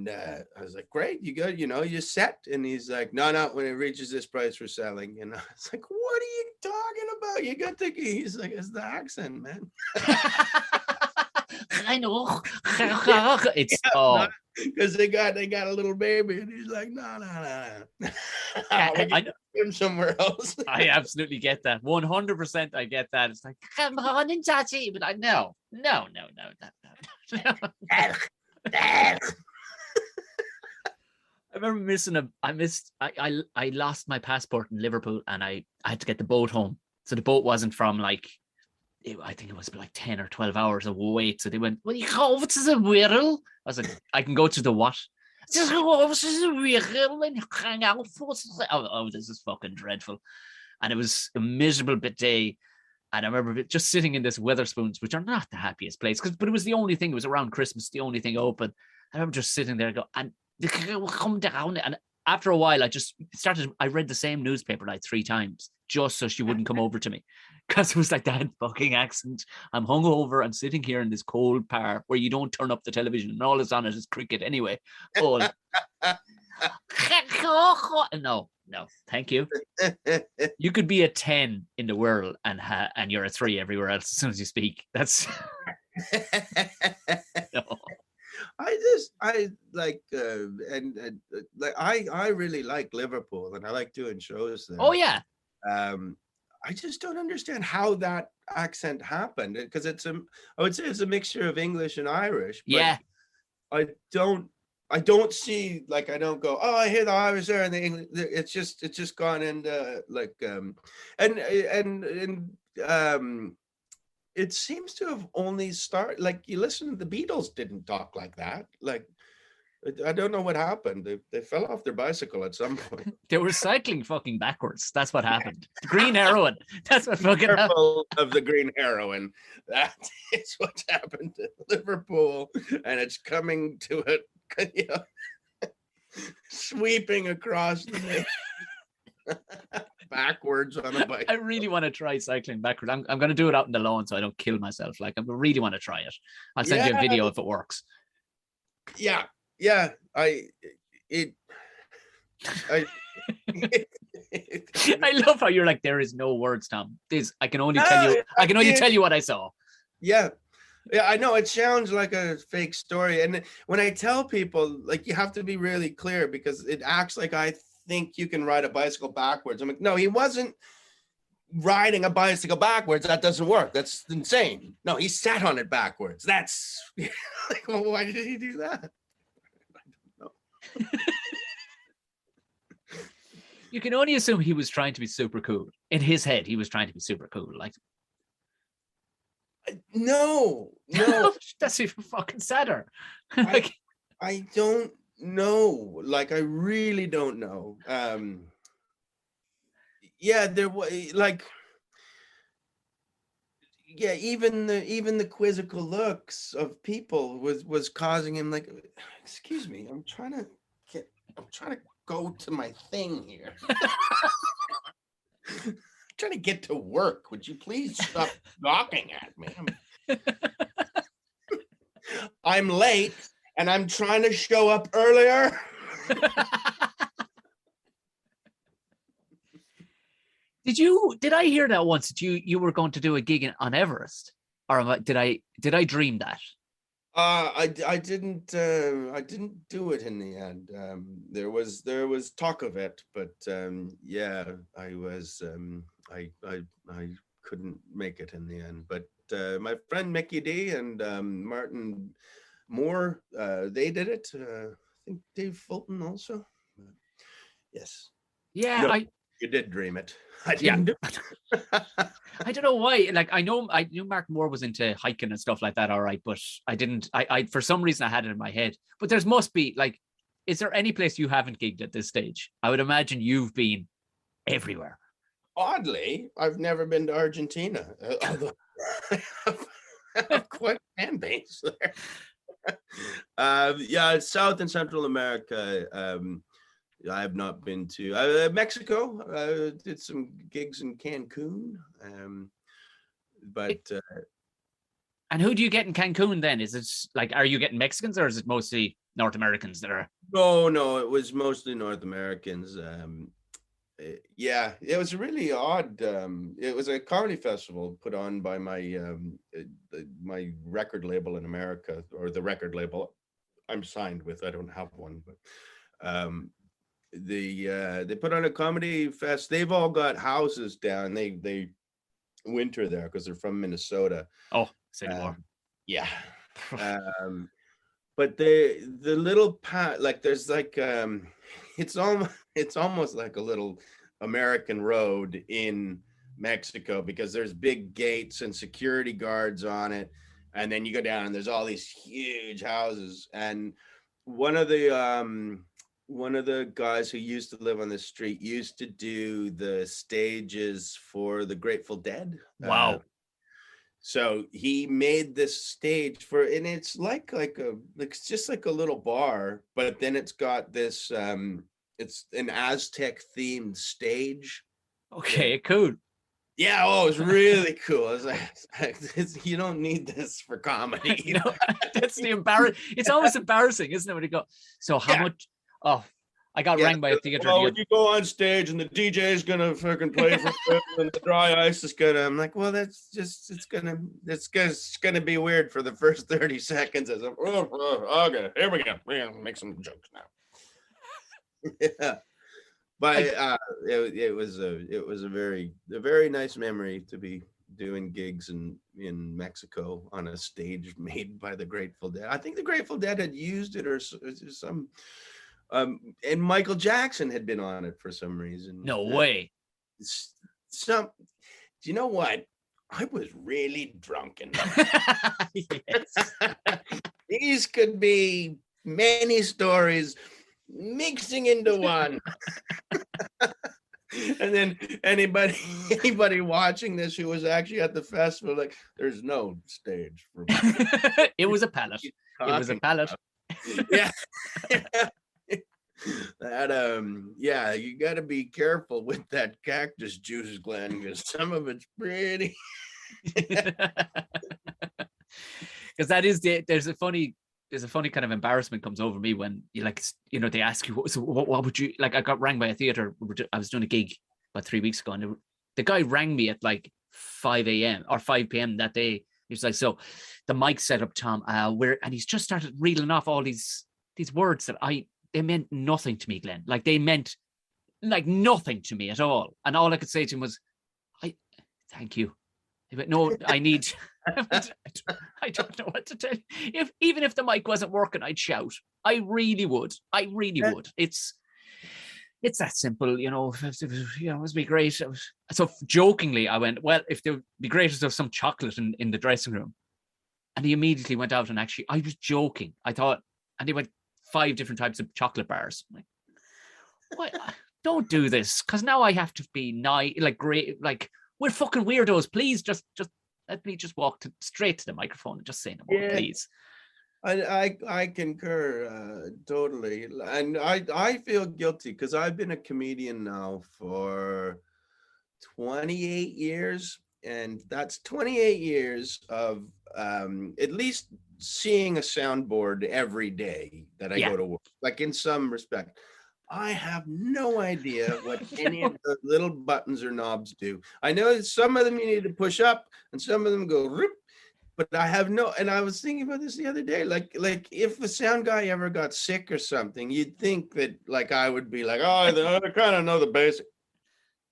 I was like, great, you good, you're set. And he's like, no, when it reaches this price, we're selling. And I was like, what are you talking about? You got the, he's like, it's the accent, man. I know. It's because they got a little baby, and he's like, no. I him somewhere else. I absolutely get that. 100%. I get that. It's like, come on, Chachi, but I no. I remember I lost my passport in Liverpool, and I had to get the boat home. So the boat wasn't from I think it was like 10 or 12 hours of wait. So they went, well, you go over to the Wirral. I was like, I can go to the what? Just go over to the Wirral and hang out for. Oh, this is fucking dreadful. And it was a miserable bit day. And I remember just sitting in this Wetherspoons, which are not the happiest place, but it was the only thing. It was around Christmas, the only thing open. I remember just sitting there and they come down. And after a while, I read the same newspaper like 3 times just so she wouldn't come over to me. Because it was like that fucking accent. I'm hungover. I'm sitting here in this cold par where you don't turn up the television and all that's on it is cricket anyway. Oh, no, thank you. You could be a 10 in the world and you're a 3 everywhere else as soon as you speak. That's no. I like I really like Liverpool, and I like doing shows there. Oh yeah. I just don't understand how that accent happened, because I would say it's a mixture of English and Irish. But yeah. I don't see, like, I don't go, oh, I hear the Irish there and the English. It's just gone into like and it seems to have only started, like, you listen to the Beatles didn't talk like that. Like, I don't know what happened. They fell off their bicycle at some point. They were cycling fucking backwards. That's what happened. The green heroin. That's what fucking happened. Careful of the green heroin. That is what's happened to Liverpool, and it's coming to it, you know, sweeping across the nation. Backwards on a bike. I really want to try cycling backwards. I'm going to do it out in the lawn so I don't kill myself. Like, I really want to try it. I'll send you a video if it works. Yeah. I love how you're like, there is no words, Tom. I can only tell you. I can only tell you what I saw. Yeah, I know it sounds like a fake story, and when I tell people, like, you have to be really clear because it acts like I think you can ride a bicycle backwards. I'm like, no, he wasn't riding a bicycle backwards. That doesn't work. That's insane. No, he sat on it backwards. That's like, well, why did he do that? I don't know. You can only assume he was trying to be super cool. In his head, he was trying to be super cool. Like, no. That's even fucking sadder. Like, I don't know. Like, I really don't know. Yeah, there was like, yeah, even the quizzical looks of people was causing him, like, excuse me, I'm trying to go to my thing here. I'm trying to get to work. Would you please stop knocking at me? I'm late and I'm trying to show up earlier. Did I hear that once that you were going to do a gig on Everest? Or did I dream that? I didn't do it in the end. There was talk of it, but yeah, I was I couldn't make it in the end. But my friend Mickey D and Martin Moore, they did it. I think Dave Fulton also. Yes. Yeah, no, you did dream it. I didn't do it. I don't know why. Like, I knew Mark Moore was into hiking and stuff like that, all right, but I didn't. I for some reason I had it in my head. But there must be, like, is there any place you haven't gigged at this stage? I would imagine you've been everywhere. Oddly, I've never been to Argentina, although I have quite a fan base there. Yeah, South and Central America. I have not been to Mexico. Did some gigs in Cancun, but and who do you get in Cancun then? Is it like, are you getting Mexicans or is it mostly North Americans that are? No, it was mostly North Americans. Yeah, it was really odd. It was a comedy festival put on by my record label in America, or the record label I'm signed with. I don't have one, but they put on a comedy fest. They've all got houses down. They winter there because they're from Minnesota. Oh, say no more. Yeah. But the little like, there's like it's almost like a little American road in Mexico, because there's big gates and security guards on it, and then you go down and there's all these huge houses. And one of the guys who used to live on the street used to do the stages for the Grateful Dead. Wow. So he made this stage and it's it's just like a little bar, but then it's got this it's an Aztec themed stage. Okay, cool. Yeah, it was really cool. I was like, you don't need this for comedy. You know, that's the it's always embarrassing, isn't it, when you go, so how much? Oh, I got rang by a theater. Well, when you go on stage and the DJ is gonna fucking play for it, and the dry ice is gonna, I'm like, well, that's just, it's gonna be weird for the first 30 seconds. As I'm, okay, here we go. We're gonna make some jokes now. Yeah, but it was a very nice memory to be doing gigs in Mexico on a stage made by the Grateful Dead. I think the Grateful Dead had used it, or some. And Michael Jackson had been on it for some reason. No way. Do you know what? I was really drunken. Yes. These could be many stories mixing into one. And then anybody watching this who was actually at the festival, like, there's no stage for It was a pallet. It was a pallet. Yeah. That yeah, you got to be careful with that cactus juice, Glenn, because some of it's pretty. Because there's a funny kind of embarrassment comes over me when you like, they ask you, what would you like? I got rang by a theater. I was doing a gig about 3 weeks ago, and the guy rang me at like 5 a.m. or 5 p.m. that day. He was like, so the mic set up, Tom, and he's just started reeling off all these words that they meant nothing to me, Glenn. Like, they meant like nothing to me at all. And all I could say to him was, thank you. But no, I need, I don't know what to tell you. Even if the mic wasn't working, I'd shout. I really would. It's that simple, it would be great. So jokingly, I went, well, if there would be great if there was some chocolate in the dressing room. And he immediately went out, and actually, I was joking. I thought, and he went 5 different types of chocolate bars. I'm like, what? Don't do this, because now I have to be nice, like, great, like, we're fucking weirdos. Please just let me just walk straight to the microphone and just say no more, please. I concur totally, and I feel guilty because I've been a comedian now for 28 years, and that's 28 years of at least seeing a soundboard every day that I go to work. Like, in some respect, I have no idea what any of the little buttons or knobs do. I know some of them you need to push up, and some of them go rip, but I have no. And I was thinking about this the other day. Like if the sound guy ever got sick or something, you'd think that like I would be like, oh, I kind of know the basic.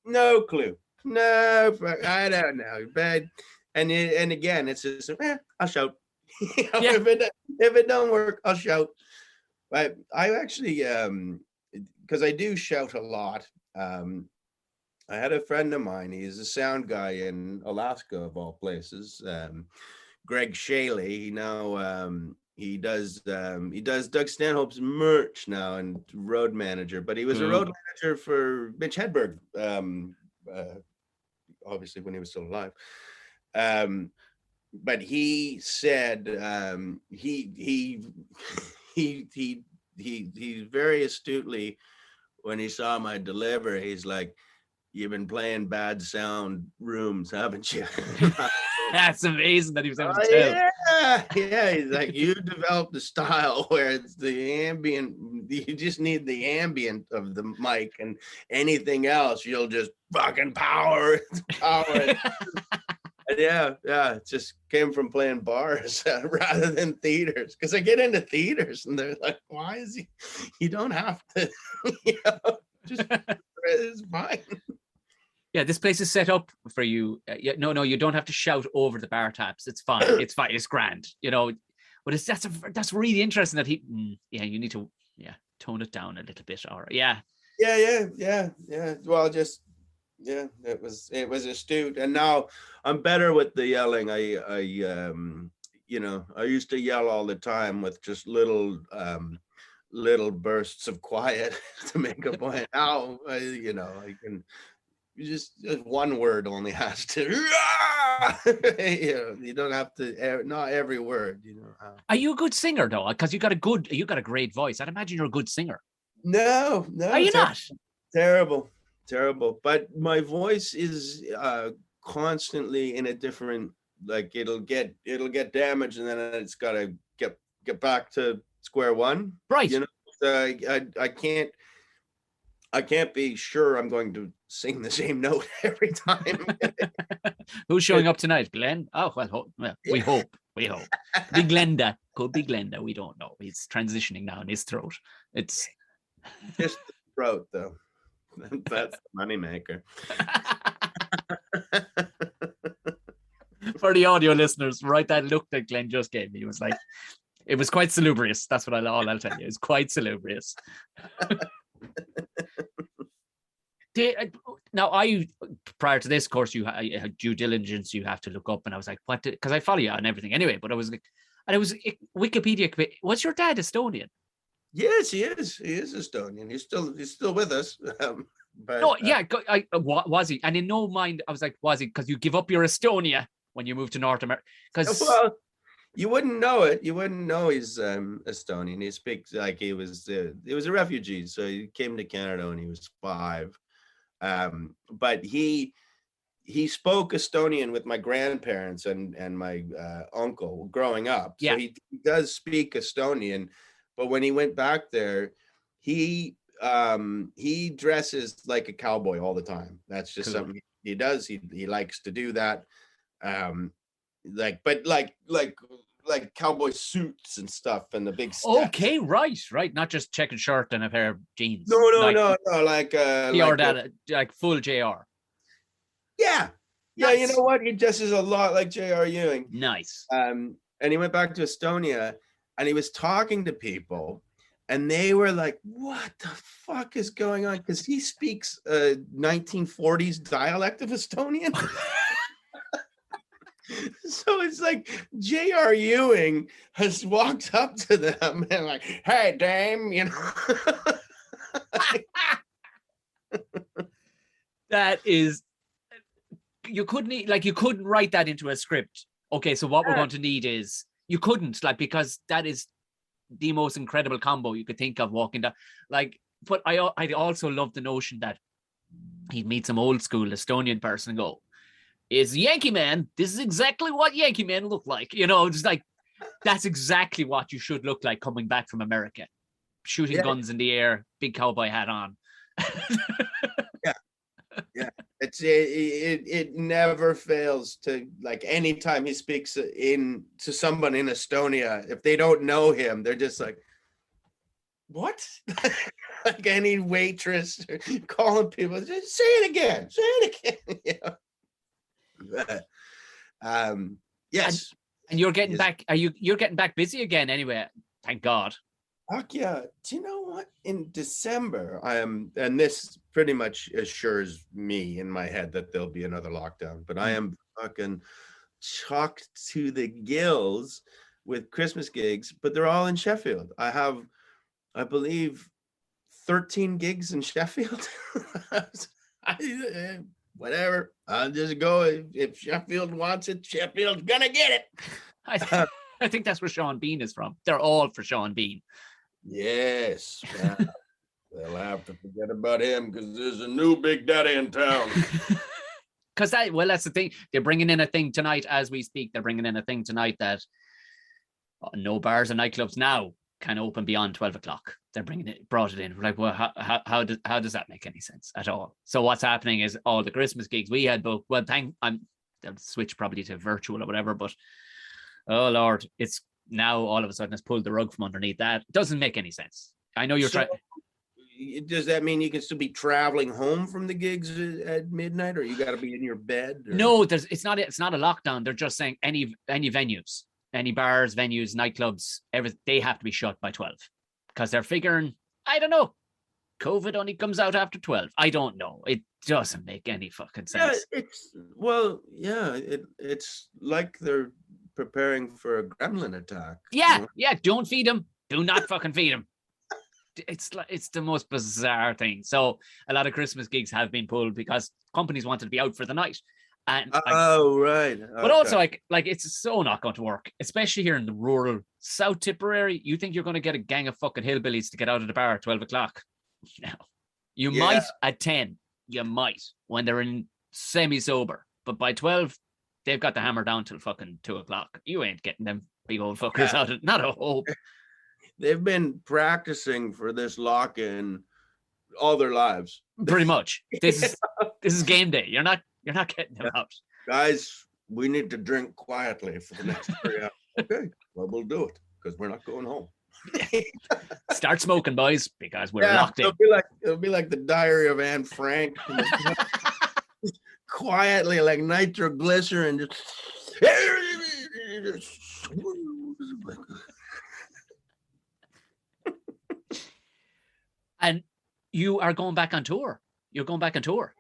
No clue. No, I don't know. But and again, it's just I'll shout. If it don't work, I'll shout. But I actually because I do shout a lot. I had a friend of mine. He's a sound guy in Alaska, of all places. Greg Shaley. He now he does Doug Stanhope's merch now and road manager. But he was a road manager for Mitch Hedberg, obviously when he was still alive. But he said he very astutely, when he saw my delivery, he's like, you've been playing bad sound rooms, haven't you? That's amazing that he was able to tell. Yeah. He's like, you developed a style where it's the ambient, you just need the ambient of the mic, and anything else, you'll just fucking power it. Yeah, it just came from playing bars rather than theaters. Because I get into theaters and they're like, why is he? You don't have to, just it's fine. Yeah, this place is set up for you. No, you don't have to shout over the bar taps. It's fine. It's fine. It's grand. But that's really interesting that you need to tone it down a little bit. Or yeah. Well, just. Yeah, it was astute, and now I'm better with the yelling. I used to yell all the time with just little bursts of quiet to make a point. Now I can just one word only has to. You don't have to. Not every word. Are you a good singer though? Because you got a great voice. I'd imagine you're a good singer. No. Are you not? Terrible, but my voice is constantly in a different, like, it'll get damaged, and then it's got to get back to square one, right? So I can't be sure I'm going to sing the same note every time. Who's showing up tonight? Glenn? Oh, well, we hope. Be Glenda. Could be Glenda. We don't know. He's transitioning now in his throat. It's just the throat, though. That's the moneymaker. For the audio listeners, right, that look that Glenn just gave me, was like, it was quite salubrious. That's what I'll tell you. It's quite salubrious. Now, prior to this course, you had due diligence. You have to look up, and I was like, "What?" Because I follow you on everything anyway. But I was like, and it was Wikipedia. Was your dad Estonian? Yes, he is. He is Estonian. He's still with us. But No, yeah, was he? And in no mind, I was like, was he? Because you give up your Estonia when you move to North America. Because well, you wouldn't know it. You wouldn't know he's Estonian. He speaks like he was a refugee, so he came to Canada when he was 5. But he spoke Estonian with my grandparents and my uncle growing up. Yeah. So he does speak Estonian. But when he went back there, he dresses like a cowboy all the time. That's just something he does. He likes to do that. Like cowboy suits and stuff and the big steps. Okay, right. Not just checkered shirt and a pair of jeans. No, like full JR. Yeah. Nice. You know what? He dresses a lot like J.R. Ewing. Nice. And he went back to Estonia and he was talking to people and they were like, what the fuck is going on? Because he speaks 1940s dialect of Estonian. So it's like J.R. Ewing has walked up to them and like, hey, dame, you know. That is, you couldn't write that into a script. Okay, so what we're going to need is, you couldn't, because that is the most incredible combo you could think of walking down. But I also love the notion that he'd meet some old school Estonian person and go, "It's Yankee Man. This is exactly what Yankee Men look like." It's like, that's exactly what you should look like coming back from America. Shooting guns in the air, big cowboy hat on. Yeah. It never fails to, like, anytime he speaks to someone in Estonia, if they don't know him, they're just like, what? Like any waitress calling people, just say it again. Yes. And you're getting back, you're getting back busy again anyway, thank God. Fuck yeah. Do you know what? In December, and this pretty much assures me in my head that there'll be another lockdown, but I am fucking chocked to the gills with Christmas gigs, but they're all in Sheffield. I have, I believe, 13 gigs in Sheffield. Whatever. I'll just go. If Sheffield wants it, Sheffield's gonna get it. I think that's where Sean Bean is from. They're all for Sean Bean. Yes. They'll have to forget about him because there's a new Big Daddy in town. Because that's the thing. They're bringing in a thing tonight as we speak. They're bringing in a thing tonight that no bars and nightclubs now can open beyond 12 o'clock. They're brought it in. We're like, well, how does that make any sense at all? So what's happening is all the Christmas gigs we had booked. Well, they'll switch probably to virtual or whatever, but oh Lord, it's now all of a sudden it's pulled the rug from underneath that. It doesn't make any sense. I know you're trying. Does that mean you can still be traveling home from the gigs at midnight, or you got to be in your bed? Or? No, it's not a lockdown. They're just saying any venues, any bars, venues, nightclubs, they have to be shut by 12 because they're figuring, I don't know, COVID only comes out after 12. I don't know. It doesn't make any fucking sense. Yeah, it's like they're preparing for a gremlin attack. Yeah, yeah. Don't feed them. Do not fucking feed them. It's the most bizarre thing. So a lot of Christmas gigs have been pulled because companies wanted to be out for the night. And right. But also like it's so not going to work, especially here in the rural South Tipperary. You think you're going to get a gang of fucking hillbillies to get out of the bar at 12 o'clock? No. You might at 10. You might when they're in semi-sober. But by 12, they've got the hammer down till fucking 2 o'clock. You ain't getting them big old fuckers out of, not a hope. They've been practicing for this lock-in all their lives. Pretty much. This is game day. You're not getting them out. Guys, we need to drink quietly for the next 3 hours. Okay, well, we'll do it because we're not going home. Start smoking, boys, because we're locked in. It'll be like the Diary of Anne Frank. Quietly, like nitroglycerin. And you are going back on tour. You're going back on tour.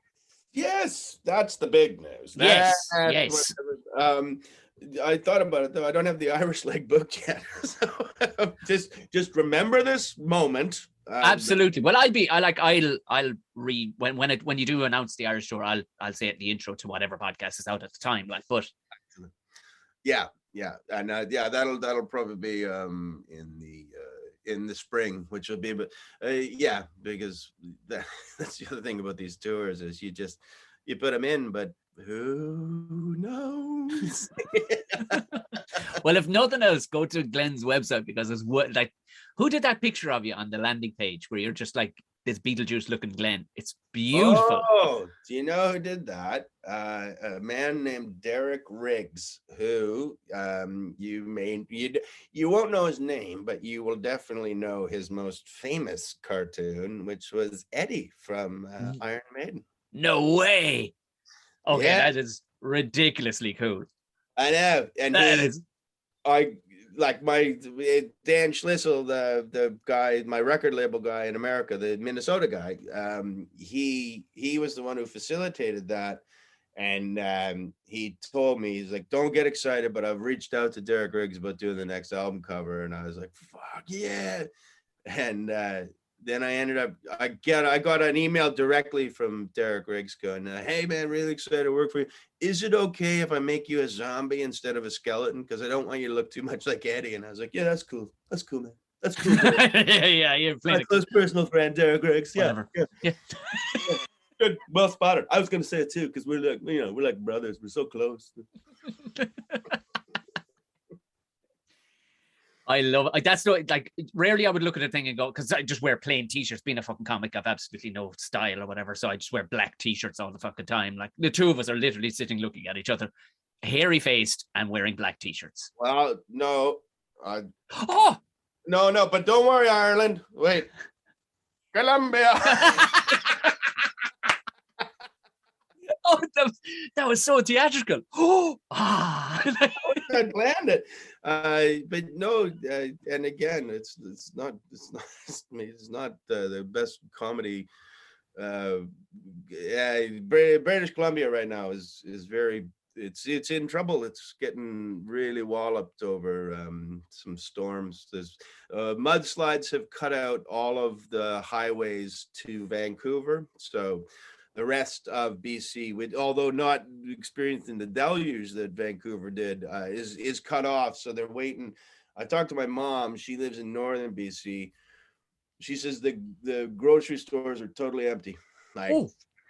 Yes, that's the big news. Yes, That's yes. I thought about it though. I don't have the Irish leg booked yet. So just remember this moment. Absolutely. Well, I'll read when you do announce the Irish tour. I'll say it the intro to whatever podcast is out at the time. Like, but yeah, and that'll probably be in the spring, which will be, but yeah, because that's the other thing about these tours is you put them in, but who knows? Well, if nothing else, go to Glenn's website because it's like, who did that picture of you on the landing page where you're just like this Beetlejuice looking Glenn? It's beautiful. Oh, do you know who did that? A man named Derek Riggs, who you won't know his name, but you will definitely know his most famous cartoon, which was Eddie from Iron Maiden. No way. Okay, Yeah. that is ridiculously cool. I know, and Dan Schlissel, the guy, my record label guy in America, the Minnesota guy, he was the one who facilitated that, and he told me, he's like, don't get excited, but I've reached out to Derek Riggs about doing the next album cover, and I was like, fuck yeah, and then I got an email directly from Derek Riggs going, hey man, really excited to work for you. Is it okay if I make you a zombie instead of a skeleton? Because I don't want you to look too much like Eddie. And I was like, yeah, that's cool. That's cool, man. That's cool. yeah, you're my close personal friend, Derek Riggs. Yeah. Yeah. Good. Well spotted. I was going to say it too, because we're like brothers. We're so close. I love it. That's not like, rarely I would look at a thing and go, because I just wear plain t-shirts. Being a fucking comic, I've absolutely no style or whatever, so I just wear black t-shirts all the fucking time. Like, the two of us are literally sitting looking at each other, hairy faced and wearing black t-shirts. Well, no. No, but don't worry, Ireland. Wait. Colombia. Oh, that was so theatrical. I planned it, but no. And again, it's not the best comedy. British Columbia right now is very. It's in trouble. It's getting really walloped over some storms. There's mudslides have cut out all of the highways to Vancouver, so the rest of BC, although not experiencing the deluge that Vancouver did, is cut off. So they're waiting. I talked to my mom. She lives in northern BC. She says the grocery stores are totally empty, like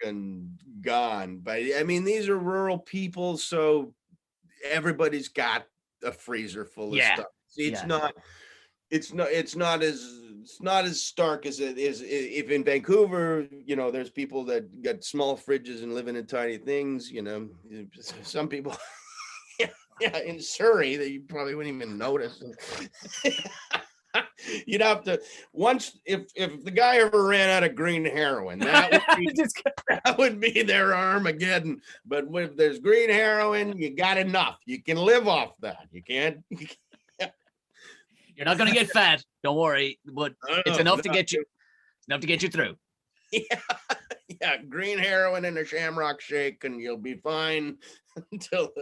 and gone. But I mean, these are rural people, so everybody's got a freezer full of stuff. See, it's not as stark as it is if in Vancouver, there's people that got small fridges and living in tiny things, some people in Surrey that you probably wouldn't even notice. You'd have to, once if the guy ever ran out of green heroin, that would be their Armageddon. But if there's green heroin, you got enough. You can live off that. You can't. You're not going to get fat. Don't worry, but it's enough to get you. It's enough to get you through. Yeah. Green heroin and a Shamrock shake, and you'll be fine until.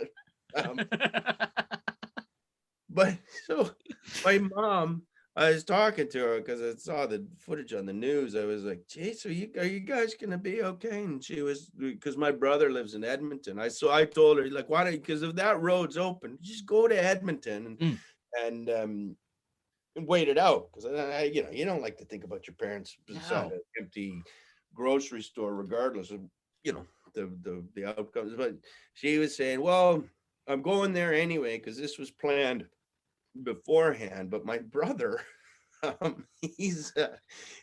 But so my mom, I was talking to her because I saw the footage on the news. I was like, "Geez, are you guys gonna be okay?" And she was, because my brother lives in Edmonton. I told her, like, why don't, because if that road's open, just go to Edmonton and wait it out, because you don't like to think about your parents beside an empty grocery store, regardless of the outcomes. But she was saying, well, I'm going there anyway because this was planned beforehand. But my brother, he's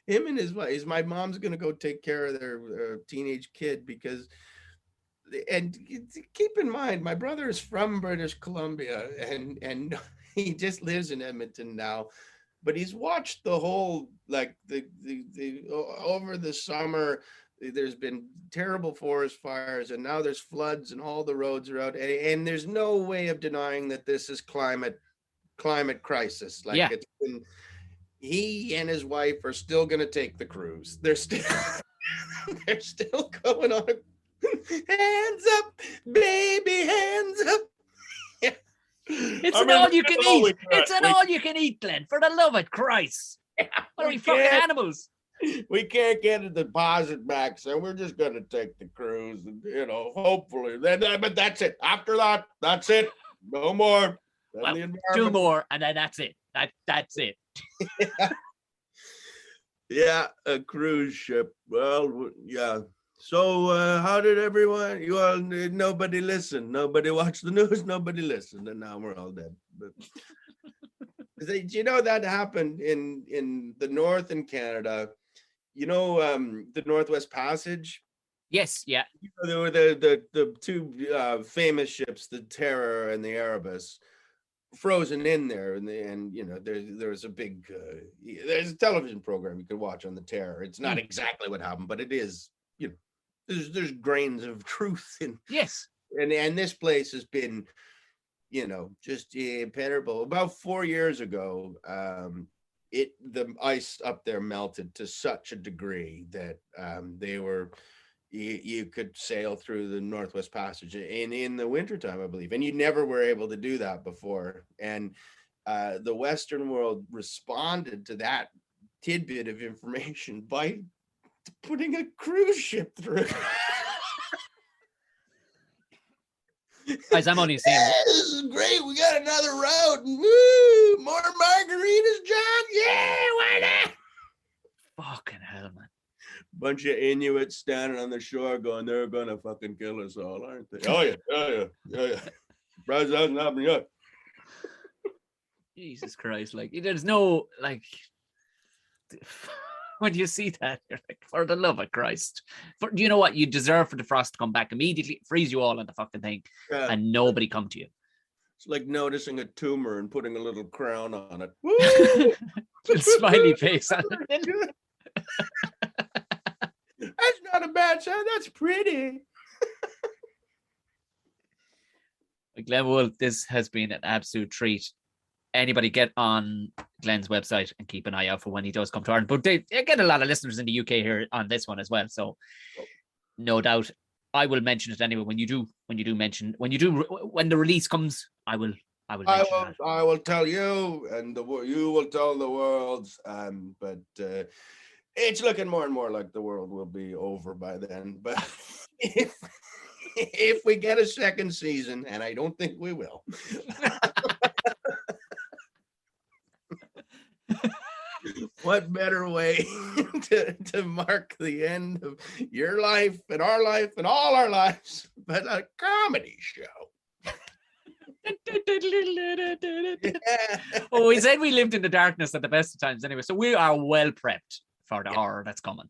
him and his wife, my mom's gonna go take care of their teenage kid, because, and keep in mind, my brother is from British Columbia and he just lives in Edmonton now, but he's watched the whole, like the over the summer, there's been terrible forest fires, and now there's floods, and all the roads are out, and there's no way of denying that this is climate crisis. It's been, he and his wife are still going to take the cruise. They're still They're still going on. Hands up, baby, hands up. It's an all-you-can-eat. It's an all-you-can-eat, Glenn. For the love of Christ. What are we fucking animals? We can't get a deposit back, so we're just going to take the cruise. And, hopefully. But that's it. After that, that's it. No more. Well, 2 more, and then that's it. That's it. Yeah, a cruise ship. Well, yeah. So how did everyone? Nobody listened. Nobody watched the news. Nobody listened, and now we're all dead. But do you know that happened in the north in Canada? The Northwest Passage. Yes, yeah. There were the two famous ships, the Terror and the Erebus, frozen in there, and there's a big there's a television program you could watch on the Terror. It's not exactly what happened, but it is. There's grains of truth in. Yes. And this place has been, just impenetrable. About 4 years ago, the ice up there melted to such a degree that you could sail through the Northwest Passage in the wintertime, I believe. And you never were able to do that before. And the Western world responded to that tidbit of information by putting a cruise ship through. Guys, I'm only saying this is great. We got another route. Woo! More margaritas, John. Yeah, why not? Fucking hell, man. Bunch of Inuits standing on the shore going, they're gonna fucking kill us all, aren't they? Oh yeah. Surprised that hasn't happened yet. Jesus Christ, there's no when you see that, you're like, for the love of Christ. Do you know what? You deserve for the frost to come back immediately, freeze you all on the fucking thing, and nobody come to you. It's like noticing a tumor and putting a little crown on it. Woo! Smiley face on it. That's not a bad sound. That's pretty. Glenn Wool, this has been an absolute treat. Anybody get on Glenn's website and keep an eye out for when he does come to Ireland. But they get a lot of listeners in the UK here on this one as well. So no doubt I will mention it anyway. When the release comes, I will tell you, and you will tell the world. But it's looking more and more like the world will be over by then. But if we get a second season, and I don't think we will. What better way to mark the end of your life and our life and all our lives but a comedy show? Oh, we said we lived in the darkness at the best of times anyway, so we are well prepped for the horror that's coming.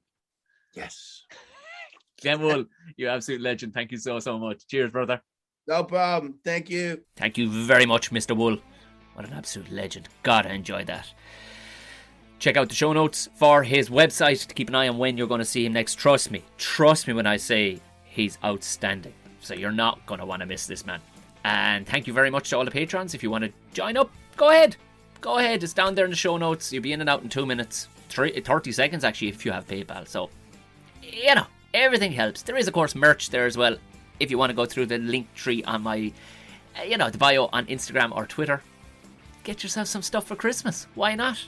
Yes. Glenn Wool, you absolute legend. Thank you so much. Cheers, brother. No problem. Thank you. Thank you very much, Mr. Wool. What an absolute legend. God, I enjoyed that. Check out the show notes for his website to keep an eye on when you're going to see him next. Trust me when I say he's outstanding. So you're not going to want to miss this man. And thank you very much to all the patrons. If you want to join up, go ahead. It's down there in the show notes. You'll be in and out in 2 minutes. 30 seconds actually if you have PayPal. So, everything helps. There is, of course, merch there as well. If you want to go through the link tree on my, the bio on Instagram or Twitter, get yourself some stuff for Christmas. Why not?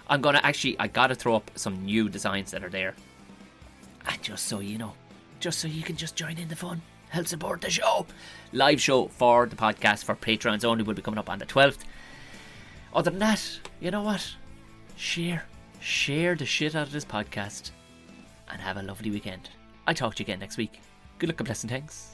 I gotta throw up some new designs that are there. And just so you can just join in the fun, help support the show. Live show for the podcast for patrons only will be coming up on the 12th. Other than that, you know what? Share the shit out of this podcast and have a lovely weekend. I'll talk to you again next week. Good luck and blessing, thanks.